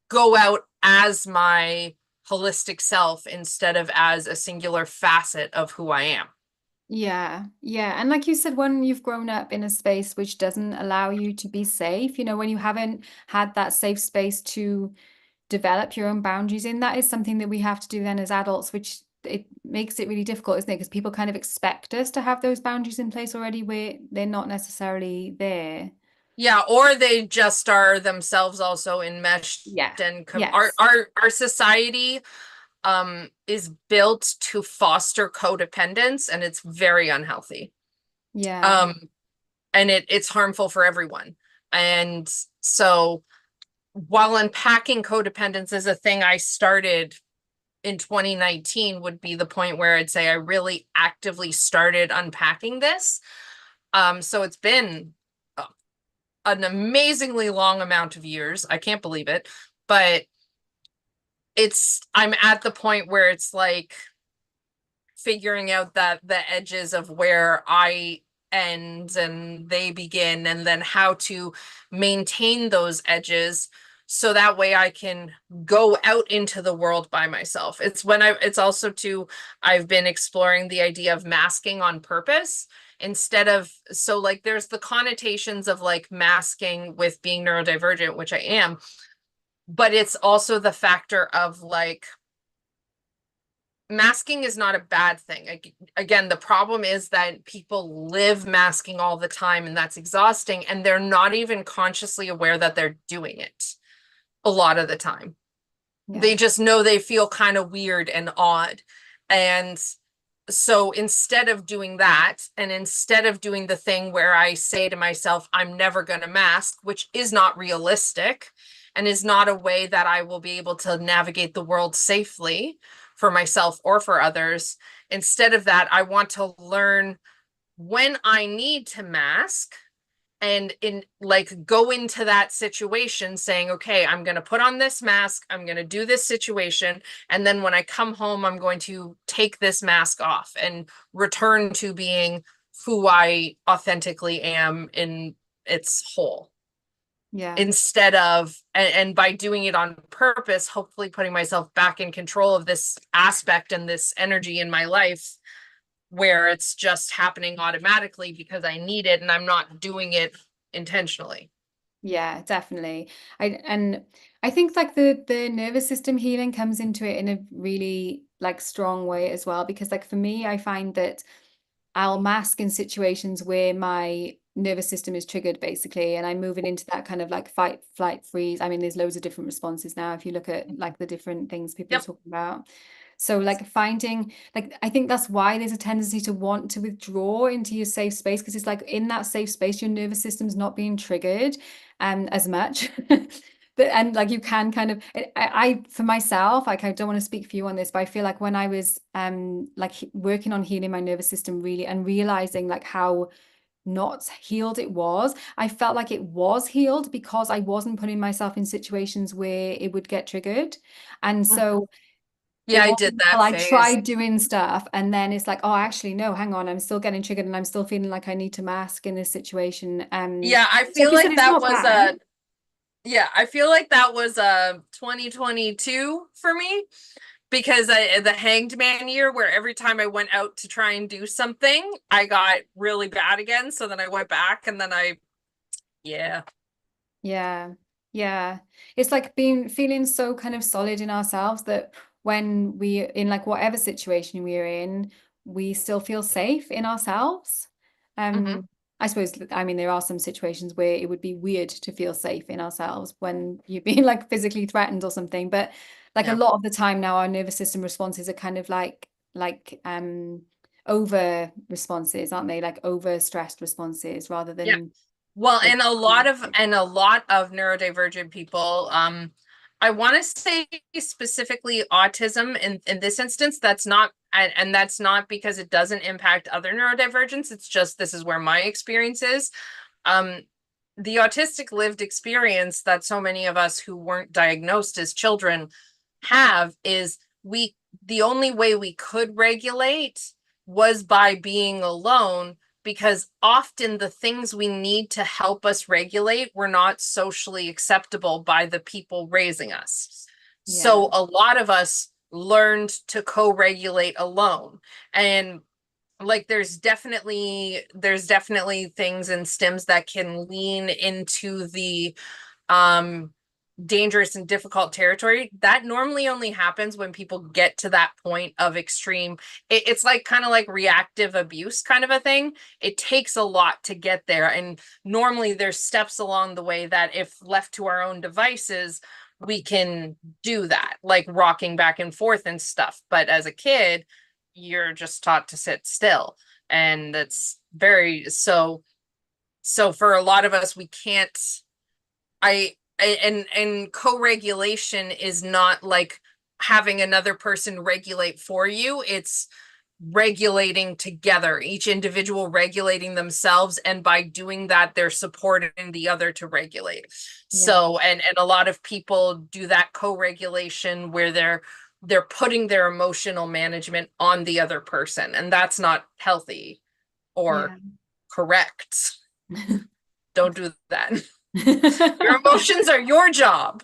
go out as my holistic self instead of as a singular facet of who I am. Yeah, yeah. And like you said, when you've grown up in a space which doesn't allow you to be safe, when you haven't had that safe space to develop your own boundaries in, that is something that we have to do then as adults, which it makes it really difficult, isn't it? Because people kind of expect us to have those boundaries in place already where they're not necessarily there. Yeah, or they just are themselves also enmeshed Yeah. and Yes. our society is built to foster codependence, and it's very unhealthy. Yeah. Um and it's harmful for everyone. And so while unpacking codependence is a thing I started in 2019, would be the point where I'd say I really actively started unpacking this. So it's been an amazingly long amount of years. I can't believe it, but I'm at the point where it's like figuring out that the edges of where I end and they begin, and then how to maintain those edges so that way I can go out into the world by myself. It's also too, I've been exploring the idea of masking on purpose instead of, so like there's the connotations of like masking with being neurodivergent, which I am, but it's also the factor of like masking is not a bad thing. Again, the problem is that people live masking all the time, and that's exhausting, and they're not even consciously aware that they're doing it a lot of the time. They Yeah. just know they feel kind of weird and odd. And so instead of doing that, and instead of doing the thing where I say to myself, I'm never going to mask, which is not realistic and is not a way that I will be able to navigate the world safely for myself or for others. Instead of that, I want to learn when I need to mask and in like go into that situation saying, okay, I'm going to put on this mask, I'm going to do this situation, and then when I come home I'm going to take this mask off and return to being who I authentically am in its whole, Yeah. instead of, and by doing it on purpose, hopefully putting myself back in control of this aspect and this energy in my life where it's just happening automatically because I need it and I'm not doing it intentionally. Yeah, definitely. I think like the nervous system healing comes into it in a really like strong way as well, because like for me, I find that I'll mask in situations where my nervous system is triggered basically, and I'm moving into that kind of like fight, flight, freeze. I mean, there's loads of different responses now if you look at like the different things people are Yep. talking about. So like finding like I think that's why there's a tendency to want to withdraw into your safe space, because it's like in that safe space your nervous system's not being triggered as much. And like you can kind of I for myself, like I don't want to speak for you on this, but I feel like when I was like working on healing my nervous system really and realizing like how not healed it was, I felt like it was healed because I wasn't putting myself in situations where it would get triggered. And Mhm. so Yeah, it I wasn't did until that I phase. tried doing stuff and then it's like, oh, actually, no, hang on, I'm still getting triggered and I'm still feeling like I need to mask in this situation. Yeah, I So like feel you said, like it's that not was bad. a yeah, I feel like that was a 2022 for me, because the Hanged Man year where every time I went out to try and do something, I got really bad again. So then I went back and then yeah. Yeah. Yeah. It's like being feeling so kind of solid in ourselves that when we in like whatever situation we're in, we still feel safe in ourselves. Hmm. I suppose I mean there are some situations where it would be weird to feel safe in ourselves when you're being like physically threatened or something. But like a Yeah. lot of the time now our nervous system responses are kind of like over responses, aren't they? Like over stressed responses rather Yeah. than Well, like and a lot of neurodivergent people, I want to say specifically autism in this instance, that's not, and that's not because it doesn't impact other neurodivergence. It's just this is where my experience is. Um, the autistic lived experience that so many of us who weren't diagnosed as children have is the only way we could regulate was by being alone, because often the things we need to help us regulate were not socially acceptable by the people raising us. yeah, So a lot of us learned to co-regulate alone. And like there's definitely things in stims that can lean into the um dangerous and difficult territory. That normally only happens when people get to that point of extreme. It's like kind of like reactive abuse kind of a thing. It takes a lot to get there, and normally there's steps along the way that if left to our own devices we can do that, like rocking back and forth and stuff. But as a kid you're just taught to sit still, and that's very so for a lot of us we can't. And co-regulation is not like having another person regulate for you. It's regulating together, each individual regulating themselves, and by doing that they're supporting the other to regulate. yeah, So and a lot of people do that co-regulation where they're putting their emotional management on the other person, and that's not healthy or yeah. correct. Don't do that. Your emotions are your job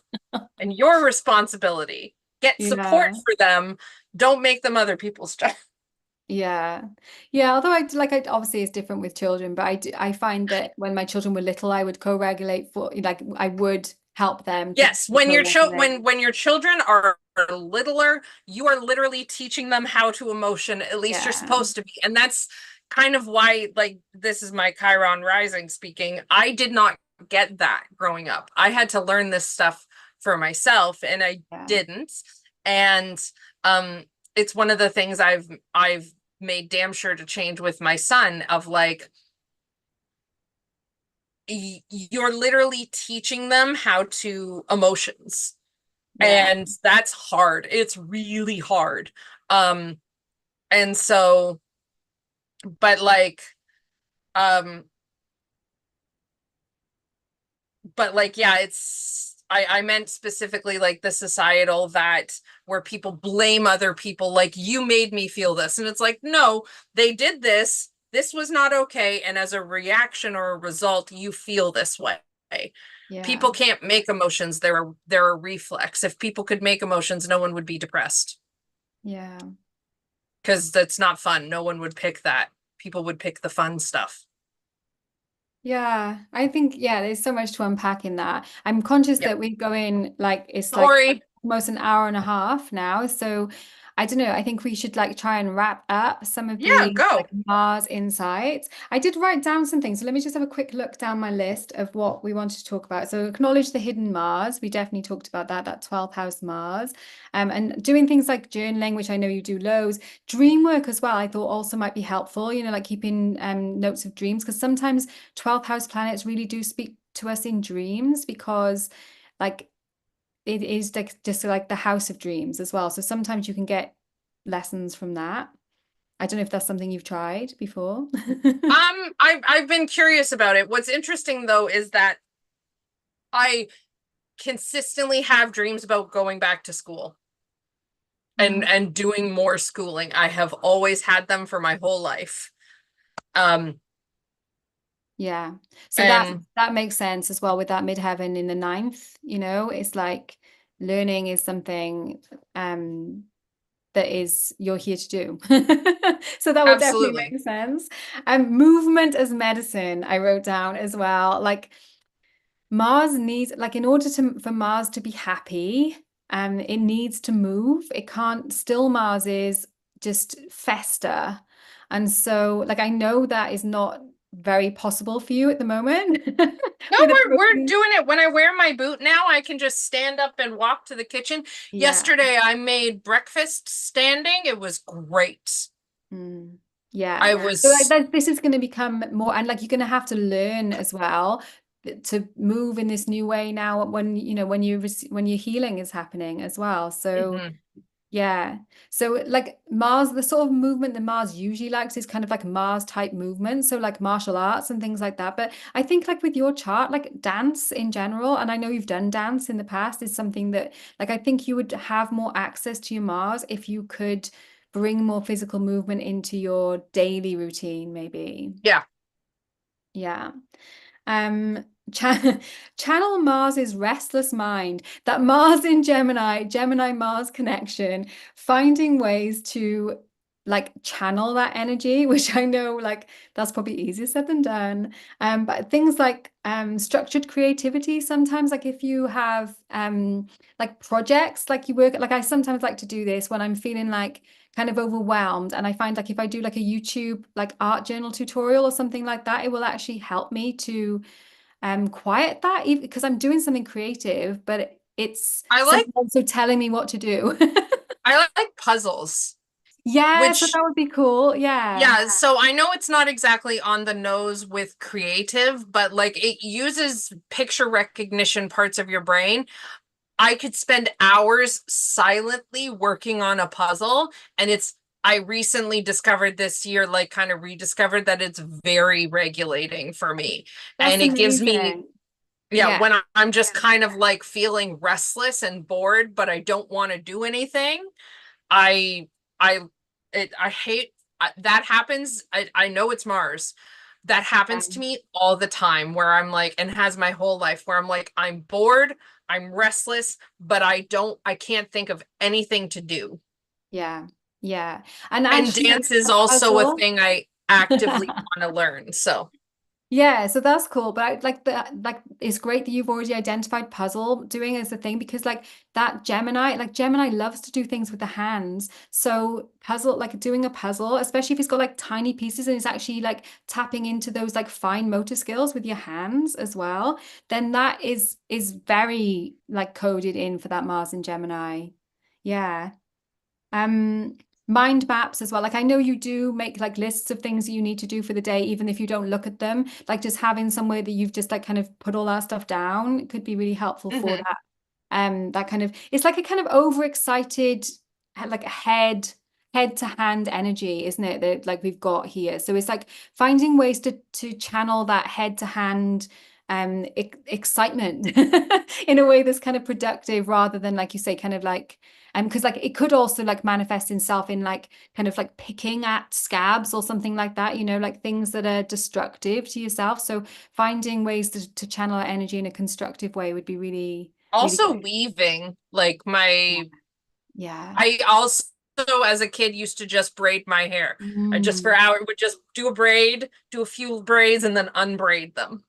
and your responsibility. Get support Yeah. for them. Don't make them other people's job. Yeah. Yeah. Although I obviously it's different with children, but I find that when my children were little, I would co-regulate for like I would help them Yes, to co-regulate. when your children are littler, you are literally teaching them how to emotion. At least you're Yeah. supposed to be, and that's kind of why. Like this is my Chiron rising speaking. I did not get that growing up. I had to learn this stuff for myself, and I Yeah. didn't. And um, it's one of the things I've made damn sure to change with my son. Of like you're literally teaching them how to emotions, Yeah. and that's hard. It's really hard. um and so but like um yeah, I meant specifically like the societal, that where people blame other people, like you made me feel this, and it's like no, they did this was not okay, and as a reaction or a result you feel this way. Yeah. People can't make emotions, they're a reflex. If people could make emotions no one would be depressed, Yeah. because that's not fun. No one would pick that. People would pick the fun stuff. Yeah. I think yeah, there's so much to unpack in that. I'm conscious Yep. that we're going like it's like Sorry. almost an hour and a half now. So I don't know. I think we should like try and wrap up some of Yeah, the like go. Mars insights. I did write down some things. So let me just have a quick look down my list of what we wanted to talk about. So acknowledge the hidden Mars. We definitely talked about that, that 12th house Mars. And doing things like journaling, which I know you do loads. Dream work as well, I thought also might be helpful, like keeping notes of dreams, because sometimes 12th house planets really do speak to us in dreams because like it is like just like the house of dreams as well. So sometimes you can get lessons from that. I don't know if that's something you've tried before. I've been curious about it. What's interesting though is that I consistently have dreams about going back to school and Mhm. doing more schooling. I have always had them for my whole life. Um Yeah. So that and that makes sense as well with that midheaven in the ninth, it's like learning is something that is you're here to do. So that would definitely absolutely. make sense. Movement as medicine, I wrote down as well. Like Mars needs, like in order to for Mars to be happy, it needs to move. It can't, still Mars is just fester. And so like I know that is not very possible for you at the moment No, with we're approaching. doing it. When I wear my boot now, I can just stand up and walk to the kitchen. Yeah. Yesterday I made breakfast standing. It was great. Mm. Yeah. I So like was, this is going to become more, and like you're going to have to learn as well to move in this new way now when when your healing is happening as well. So Mhm. yeah. So like Mars, the sort of movement that Mars usually likes is kind of like Mars type movement. So like martial arts and things like that. But I think like with your chart, like dance in general, and I know you've done dance in the past, is something that like I think you would have more access to your Mars if you could bring more physical movement into your daily routine, maybe. Yeah, Yeah. Um, cha Channel Mars's restless mind, that Mars in Gemini, Gemini Mars connection, finding ways to like channel that energy, which I know like that's probably easier said than done. But things like structured creativity sometimes, like if you have like projects, like you work, like I sometimes like to do this when I'm feeling like kind of overwhelmed. And I find like if I do like a YouTube like art journal tutorial or something like that, it will actually help me to quiet that even because I'm doing something creative, but it's I like someone also telling me what to do. I like puzzles, Yeah, so which that would be cool. Yeah. yeah, so I know it's not exactly on the nose with creative, but like it uses picture recognition parts of your brain. I could spend hours silently working on a puzzle, and I recently discovered this year, like kind of rediscovered that it's very regulating for me. That's And it gives me, amazing. yeah, Yeah. when I'm just kind of like feeling restless and bored, but I don't want to do anything, I I I hate that happens. I know it's Mars. That happens to Um, me all the time where I'm like, and has my whole life where I'm like, I'm bored, I'm restless, but I can't think of anything to do. yeah. Yeah. And And actually dance is a also a puzzle. thing I actively want to learn. So, Yeah, so that's cool. But like it's great that you've already identified puzzle doing as a thing because like that Gemini, like Gemini loves to do things with the hands. So puzzle, like doing a puzzle, especially if it's got like tiny pieces and it's actually like tapping into those like fine motor skills with your hands as well, then that is very like coded in for that Mars in Gemini. Yeah. Um, Mind maps as well. Like I know you do make like lists of things that you need to do for the day, even if you don't look at them. Like just having somewhere that you've just like kind of put all that stuff down could be really helpful for mhm. that. That kind of it's like a kind of overexcited, like a head to hand energy, isn't it? That like we've got here. So it's like finding ways to channel that head to hand excitement in a way that's kind of productive rather than like you say kind of like because like it could also like manifest itself in like kind of like picking at scabs or something like that, like things that are destructive to yourself. So finding ways to channel that energy in a constructive way would be really, really Also good. weaving, like Yeah. my Yeah. I also as a kid used to just braid my hair. I just for Mm. hours would just do a braid, do a few braids, and then unbraid them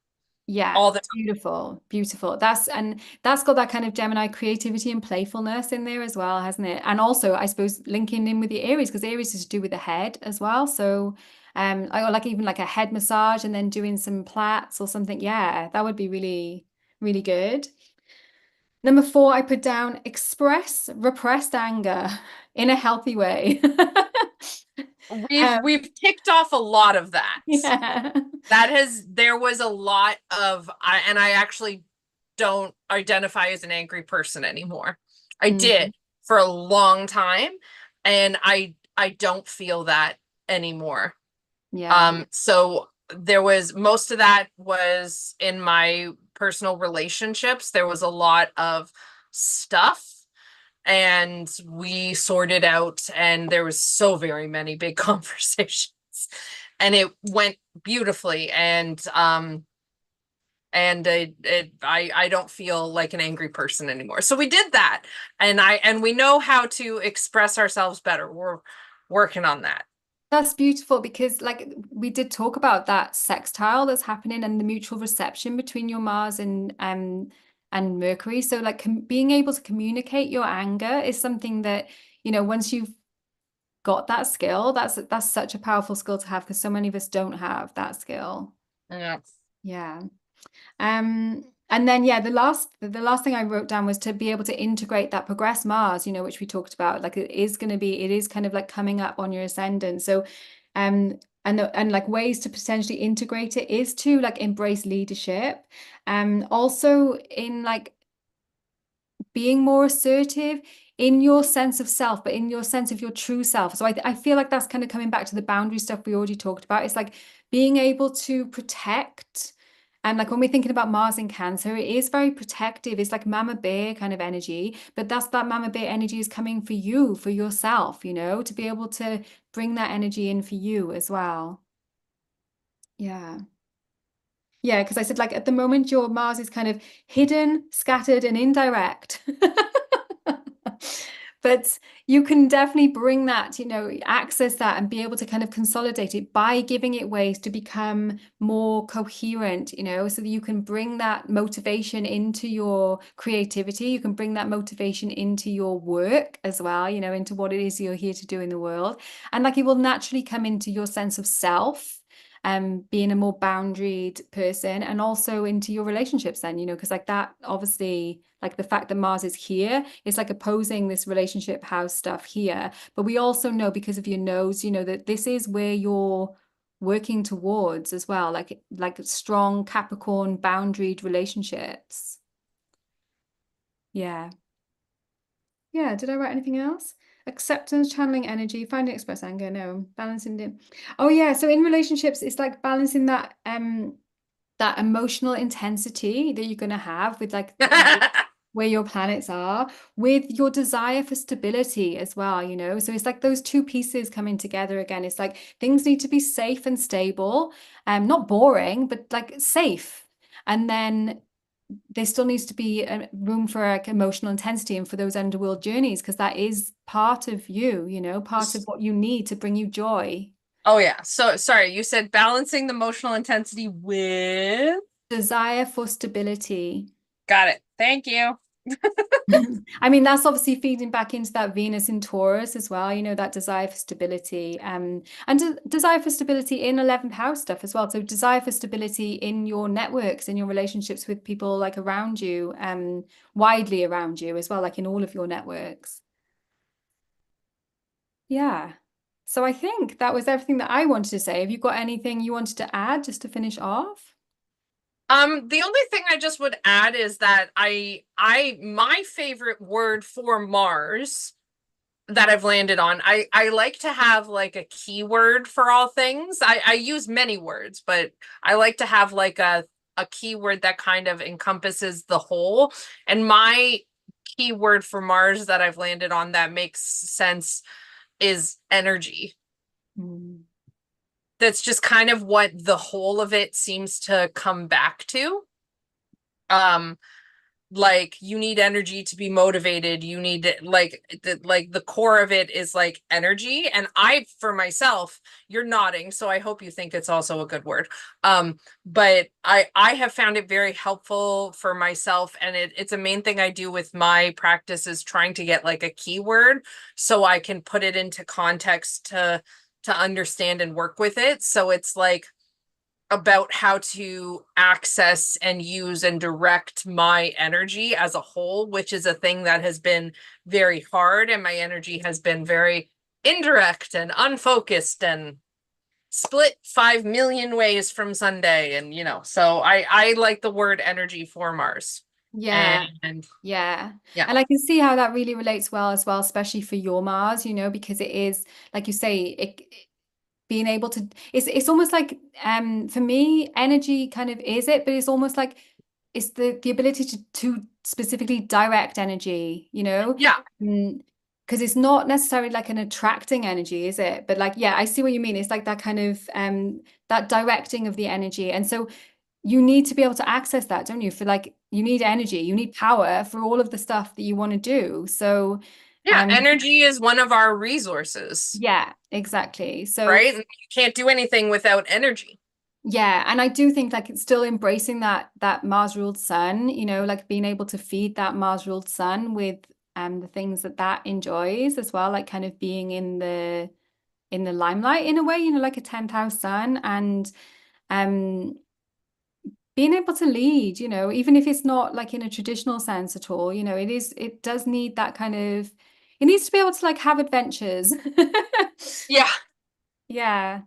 Yeah, all the beautiful, beautiful. That's got that kind of Gemini creativity and playfulness in there as well, hasn't it? And also, I suppose linking in with the Aries because Aries is to do with the head as well. So, I like even like a head massage and then doing some plaits or something. Yeah, that would be really, really good. Number four, I put down express repressed anger in a healthy way. time. Um, We've ticked off a lot of that. yeah. There was a lot of and I actually don't identify as an angry person anymore. I Mm, did for a long time, and I don't feel that anymore. yeah. So there was most of that was in my personal relationships. There was a lot of stuff, and we sorted out, and there was so very many big conversations, and it went beautifully. I don't feel like an angry person anymore. So we did that, and we know how to express ourselves better. We're working on that. That's beautiful because, like, we did talk about that sextile that's happening and the mutual reception between your Mars and Mercury. So, like, being able to communicate your anger is something that, once you've got that skill, that's such a powerful skill to have because so many of us don't have that skill. Yeah. Yeah. And then yeah, the last thing I wrote down was to be able to integrate that progress Mars, which we talked about. Like it is kind of like coming up on your ascendant. So And like ways to potentially integrate it is to like embrace leadership. Also in like being more assertive in your sense of self, but in your sense of your true self. So I feel like that's kind of coming back to the boundary stuff we already talked about. It's like being able to protect. And like when we're thinking about Mars in Cancer, it is very protective. It's like mama bear kind of energy, but that's that mama bear energy is coming for you, for yourself, you know, to be able to bring that energy in for you as well. Yeah. Yeah, because I said like at the moment your Mars is kind of hidden, scattered, and indirect. But you can definitely bring that, you know, access that and be able to kind of consolidate it by giving it ways to become more coherent, you know, so that you can bring that motivation into your creativity. You can bring that motivation into your work as well, you know, into what it is you're here to do in the world. And like it will naturally come into your sense of self, being a more boundaried person, and also into your relationships then, you know, because like that obviously like the fact that Mars is here is like opposing this relationship house stuff here. But we also know because of your nose, you know, that this is where you're working towards as well, like strong Capricorn boundaried relationships. Yeah. Yeah, did I write anything else? Acceptance, channeling energy, finding express anger, no, balancing it. Oh yeah, so in relationships, it's like balancing that emotional intensity that you're gonna have with like where your planets are, with your desire for stability as well, you know? So it's like those two pieces coming together again. It's like things need to be safe and stable, not boring, but like safe. And then there still needs to be a room for like emotional intensity and for those underworld journeys, because that is part of you, you know, part of what you need to bring you joy. Oh yeah. So sorry, you said balancing the emotional intensity with. Desire for stability. Got it. Thank you. I mean, that's obviously feeding back into that Venus in Taurus as well, you know, that desire for stability, and desire for stability in 11th house stuff as well. So desire for stability in your networks, in your relationships with people like around you, widely around you as well, like in all of your networks. Yeah. So I think that was everything that I wanted to say. Have you got anything you wanted to add just to finish off? The only thing I just would add is that my favorite word for Mars that I've landed on, I like to have like a keyword for all things. I use many words, but I like to have like a keyword that kind of encompasses the whole. And my keyword for Mars that I've landed on that makes sense is energy. Mm. That's just kind of what the whole of it seems to come back to. Um, like you need energy to be motivated. You need like the core of it is like energy. And I, for myself, you're nodding, so I hope you think it's also a good word. But I have found it very helpful for myself, and it's a main thing I do with my practice is trying to get like a keyword so I can put it into context to understand and work with it. So it's like about how to access and use and direct my energy as a whole, which is a thing that has been very hard. And my energy has been very indirect and unfocused and split 5 million ways from Sunday. And, you know, so I like the word energy for Mars. Yeah. And Yeah. yeah. And I can see how that really relates well as well, especially for your Mars, you know, because it is, like you say, being able to it's almost like for me, energy kind of is it, but it's almost like it's the ability to specifically direct energy, you know? Yeah. Because it's not necessarily like an attracting energy, is it? But like, yeah, I see what you mean. It's like that kind of that directing of the energy. And so you need to be able to access that, don't you? For like, you need energy, you need power for all of the stuff that you want to do. So, Yeah. um, Energy is one of our resources, yeah, exactly. So, right? And you can't do anything without energy. yeah, and I do think like it's still embracing that Mars ruled sun, you know, like being able to feed that Mars ruled sun with the things that that enjoys as well, like kind of being in the limelight in a way, you know, like a 10th house sun, and um being able to lead, you know, even if it's not like in a traditional sense at all, you know, it does need that kind of, it needs to be able to like have adventures. Yeah. Yeah.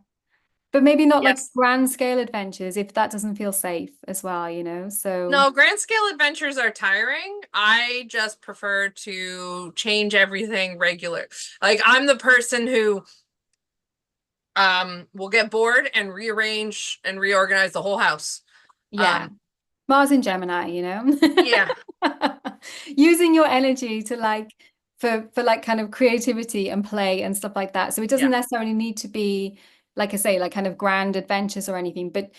But maybe not like Yes. grand scale adventures if that doesn't feel safe as well, you know? So, No, grand scale adventures are tiring. I just prefer to change everything regular. Like I'm the person who will get bored and rearrange and reorganize the whole house. yeah. Um Mars in Gemini, you yeah, know? Using your energy to like for like kind of creativity and play and stuff like that. So it doesn't yeah. necessarily need to be, like I say, like kind of grand adventures or anything, but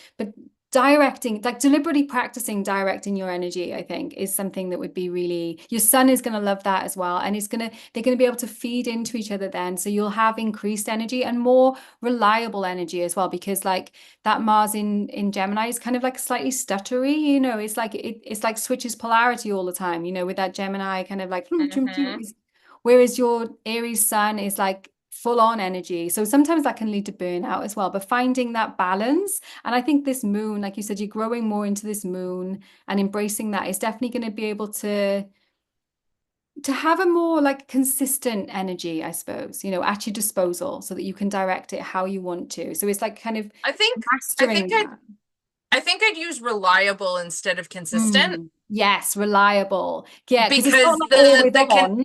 directing, like deliberately practicing directing your energy, I think, is something that would be really, your son is going to love that as well. And they're going to be able to feed into each other then. So you'll have increased energy and more reliable energy as well, because like that Mars in Gemini is kind of like slightly stuttery, you know, it's like switches polarity all the time, you know, with that Gemini kind of like Hmm. whereas your Aries sun is like full on energy. So sometimes that can lead to burnout as well, but finding that balance. And I think this moon, like you said, you're growing more into this moon and embracing that is definitely going to be able to have a more like consistent energy, I suppose, you know, at your disposal so that you can direct it how you want to. So it's like kind of I think I think mastering I'd that. I think I'd use reliable instead of consistent Yes, reliable. Yeah, because it's not because like always on.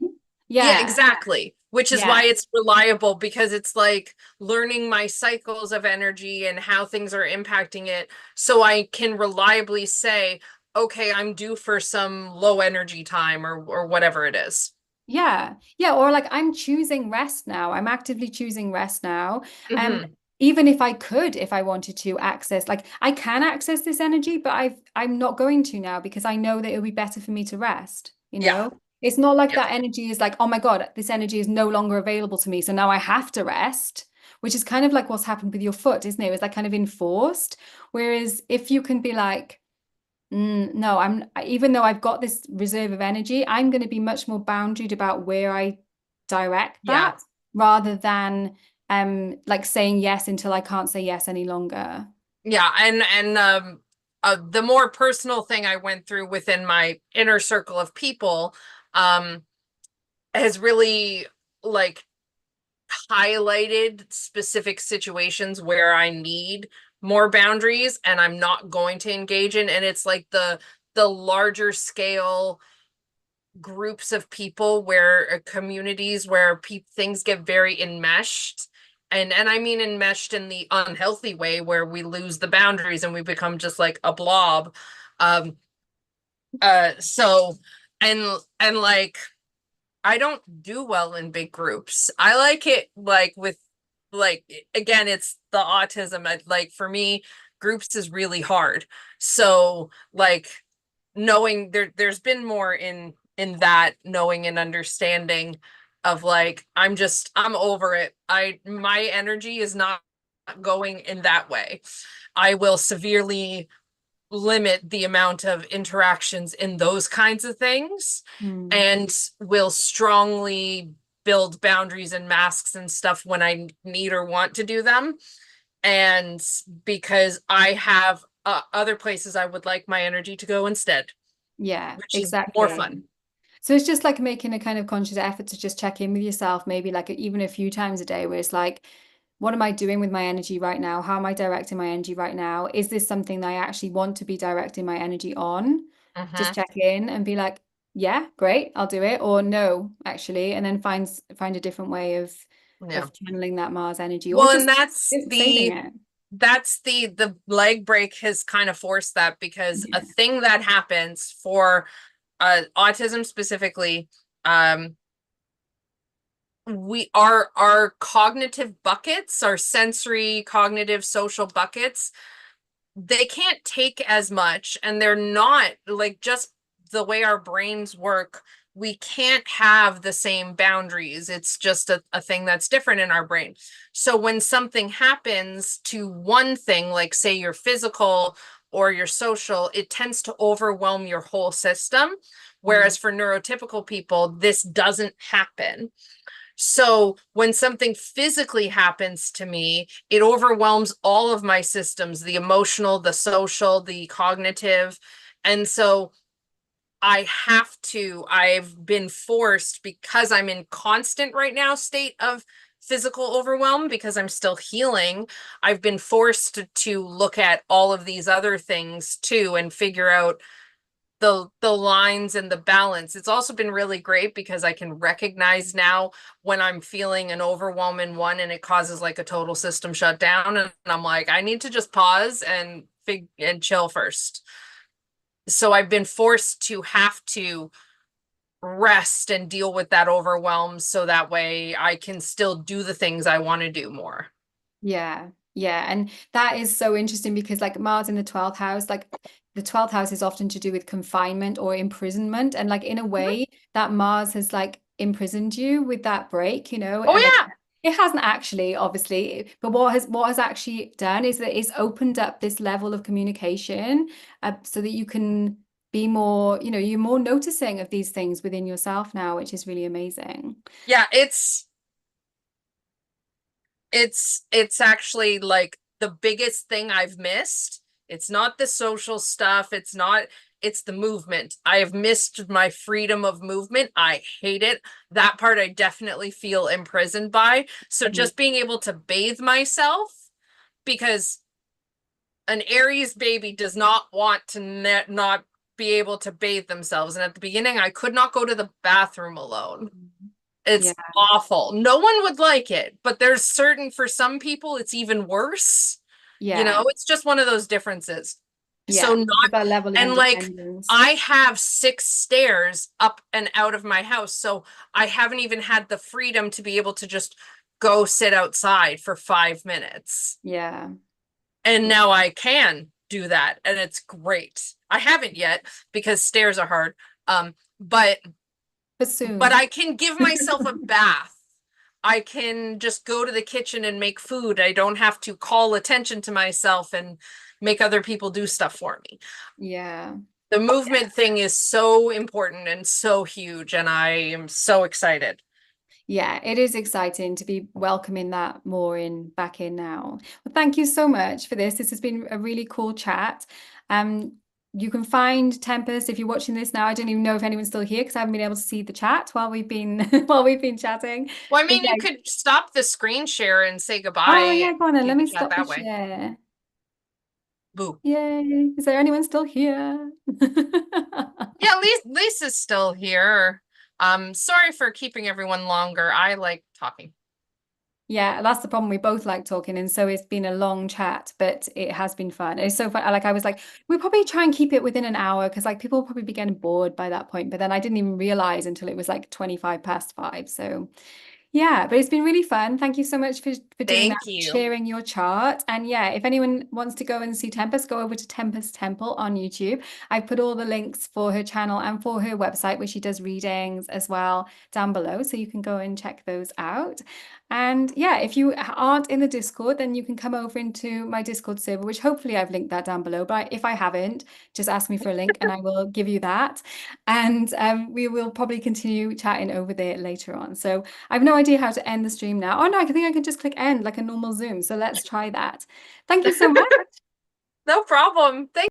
yeah, Yeah, exactly. Which is why yeah, it's reliable because it's like learning my cycles of energy and how things are impacting it so I can reliably say, okay, I'm due for some low energy time or whatever it is. yeah, yeah. Or like I'm choosing rest now. I'm actively choosing rest now. Um, Hmm. even if I could, if I wanted to access, like I can access this energy, but I'm not going to now because I know that it'll be better for me to rest, you Yeah. know? It's not like Yeah. that energy is like, oh my God, this energy is no longer available to me. So now I have to rest, which is kind of like what's happened with your foot, isn't it? It was like kind of enforced. Whereas if you can be like, no, even though I've got this reserve of energy, I'm going to be much more boundaried about where I direct Yeah. that rather than like saying yes until I can't say yes any longer. Yeah. And the more personal thing I went through within my inner circle of people um has really like highlighted specific situations where I need more boundaries and I'm not going to engage in. And it's like the larger scale groups of people where communities where things get very enmeshed. And I mean enmeshed in the unhealthy way where we lose the boundaries and we become just like a blob. Um so and like I don't do well in big groups. I like it like with like again, it's the autism. Like for me, groups is really hard. So like knowing there's been more in that knowing and understanding of like I'm over it. My energy is not going in that way. I will severely limit the amount of interactions in those kinds of things Hmm. and will strongly build boundaries and masks and stuff when I need or want to do them. And because I have other places I would like my energy to go instead, Yeah, which is more exactly. fun. So it's just like making a kind of conscious effort to just check in with yourself, maybe like even a few times a day, where it's like, what am I doing with my energy right now? How am I directing my energy right now? Is this something that I actually want to be directing my energy on? Just Hmm. check in and be like, yeah, great, I'll do it, or no, actually, and then find a different way Yeah. of channeling that Mars energy, or Well, just and that's saving the it. that's the leg break has kind of forced that because a Yeah. thing that happens for autism specifically, um, we our cognitive buckets, our sensory, cognitive, social buckets, they can't take as much, and they're not like just the way our brains work. We can't have the same boundaries. It's just a thing that's different in our brain. So when something happens to one thing, like say your physical or your social, it tends to overwhelm your whole system. Mm. Whereas for neurotypical people, this doesn't happen. So when something physically happens to me, it overwhelms all of my systems, the emotional, the social, the cognitive. And so I've been forced because I'm in constant right now state of physical overwhelm because I'm still healing. I've been forced to look at all of these other things too and figure out the lines and the balance. It's also been really great because I can recognize now when I'm feeling an overwhelm in one and it causes like a total system shutdown, and I'm like, I need to just pause and chill first. So I've been forced to have to rest and deal with that overwhelm so that way I can still do the things I want to do more. Yeah, yeah. And that is so interesting because like Mars in the 12th house, like the 12th house is often to do with confinement or imprisonment. And like in a Mhm. way that Mars has like imprisoned you with that break, Oh and like yeah. it hasn't actually, obviously, but what has actually done is that it's opened up this level of communication so that you can be more, you're more noticing of these things within yourself now, which is really amazing. Yeah, it's actually like the biggest thing I've missed. It's not the social stuff, it's the movement. I have missed my freedom of movement. I hate it. That part I definitely feel imprisoned by. So Mhm. just being able to bathe myself, because an Aries baby does not want to not be able to bathe themselves. And at the beginning, I could not go to the bathroom alone. Yeah, It's awful. No one would like it, but for some people, it's even worse. yeah, It's just one of those differences. So yeah. not, With that level of and like, independence. I have 6 stairs up and out of my house. So I haven't even had the freedom to be able to just go sit outside for 5 minutes. Yeah. And now I can do that, and it's great. I haven't yet because stairs are hard. But But but soon. I can give myself a bath. I can just go to the kitchen and make food. I don't have to call attention to myself and make other people do stuff for me. Yeah. The movement thing is so important and so huge, and I am so excited. Yeah, it is exciting to be welcoming that more in back in now. Well, thank you so much for this. This has been a really cool chat. Um, you can find Tempest if you're watching this now. I don't even know if anyone's still here because I haven't been able to see the chat while we've been while we've been chatting. Well, I But mean, you yeah. could stop the screen share and say Oh goodbye yeah, and go on then. do Let the me chat stop the that way. share. Boo. Yay. Is there anyone still here? Yeah, Lisa's still here. Sorry for keeping everyone longer. I like talking. Yeah, that's the problem. We both like talking, and so it's been a long chat, but it has been fun. It's so fun. Like I was like, we probably try and keep it within an hour because like people will probably be getting bored by that point. But then I didn't even realize until it was like 25 past 5. So yeah, but it's been really fun. Thank you so much for doing that, Thank you. sharing your chart. And yeah, if anyone wants to go and see Tempest, go over to Tempest Temple on YouTube. I put all the links for her channel and for her website, where she does readings as well, down below. So you can go and check those out. And yeah, if you aren't in the Discord, then you can come over into my Discord server, which hopefully I've linked that down below. But if I haven't, just ask me for a link and I will give you that. And we will probably continue chatting over there later on. So I have no idea how to end the stream now. Oh no, I think I can just click end like a normal Zoom. So let's try that. Thank you so much. No problem. Thank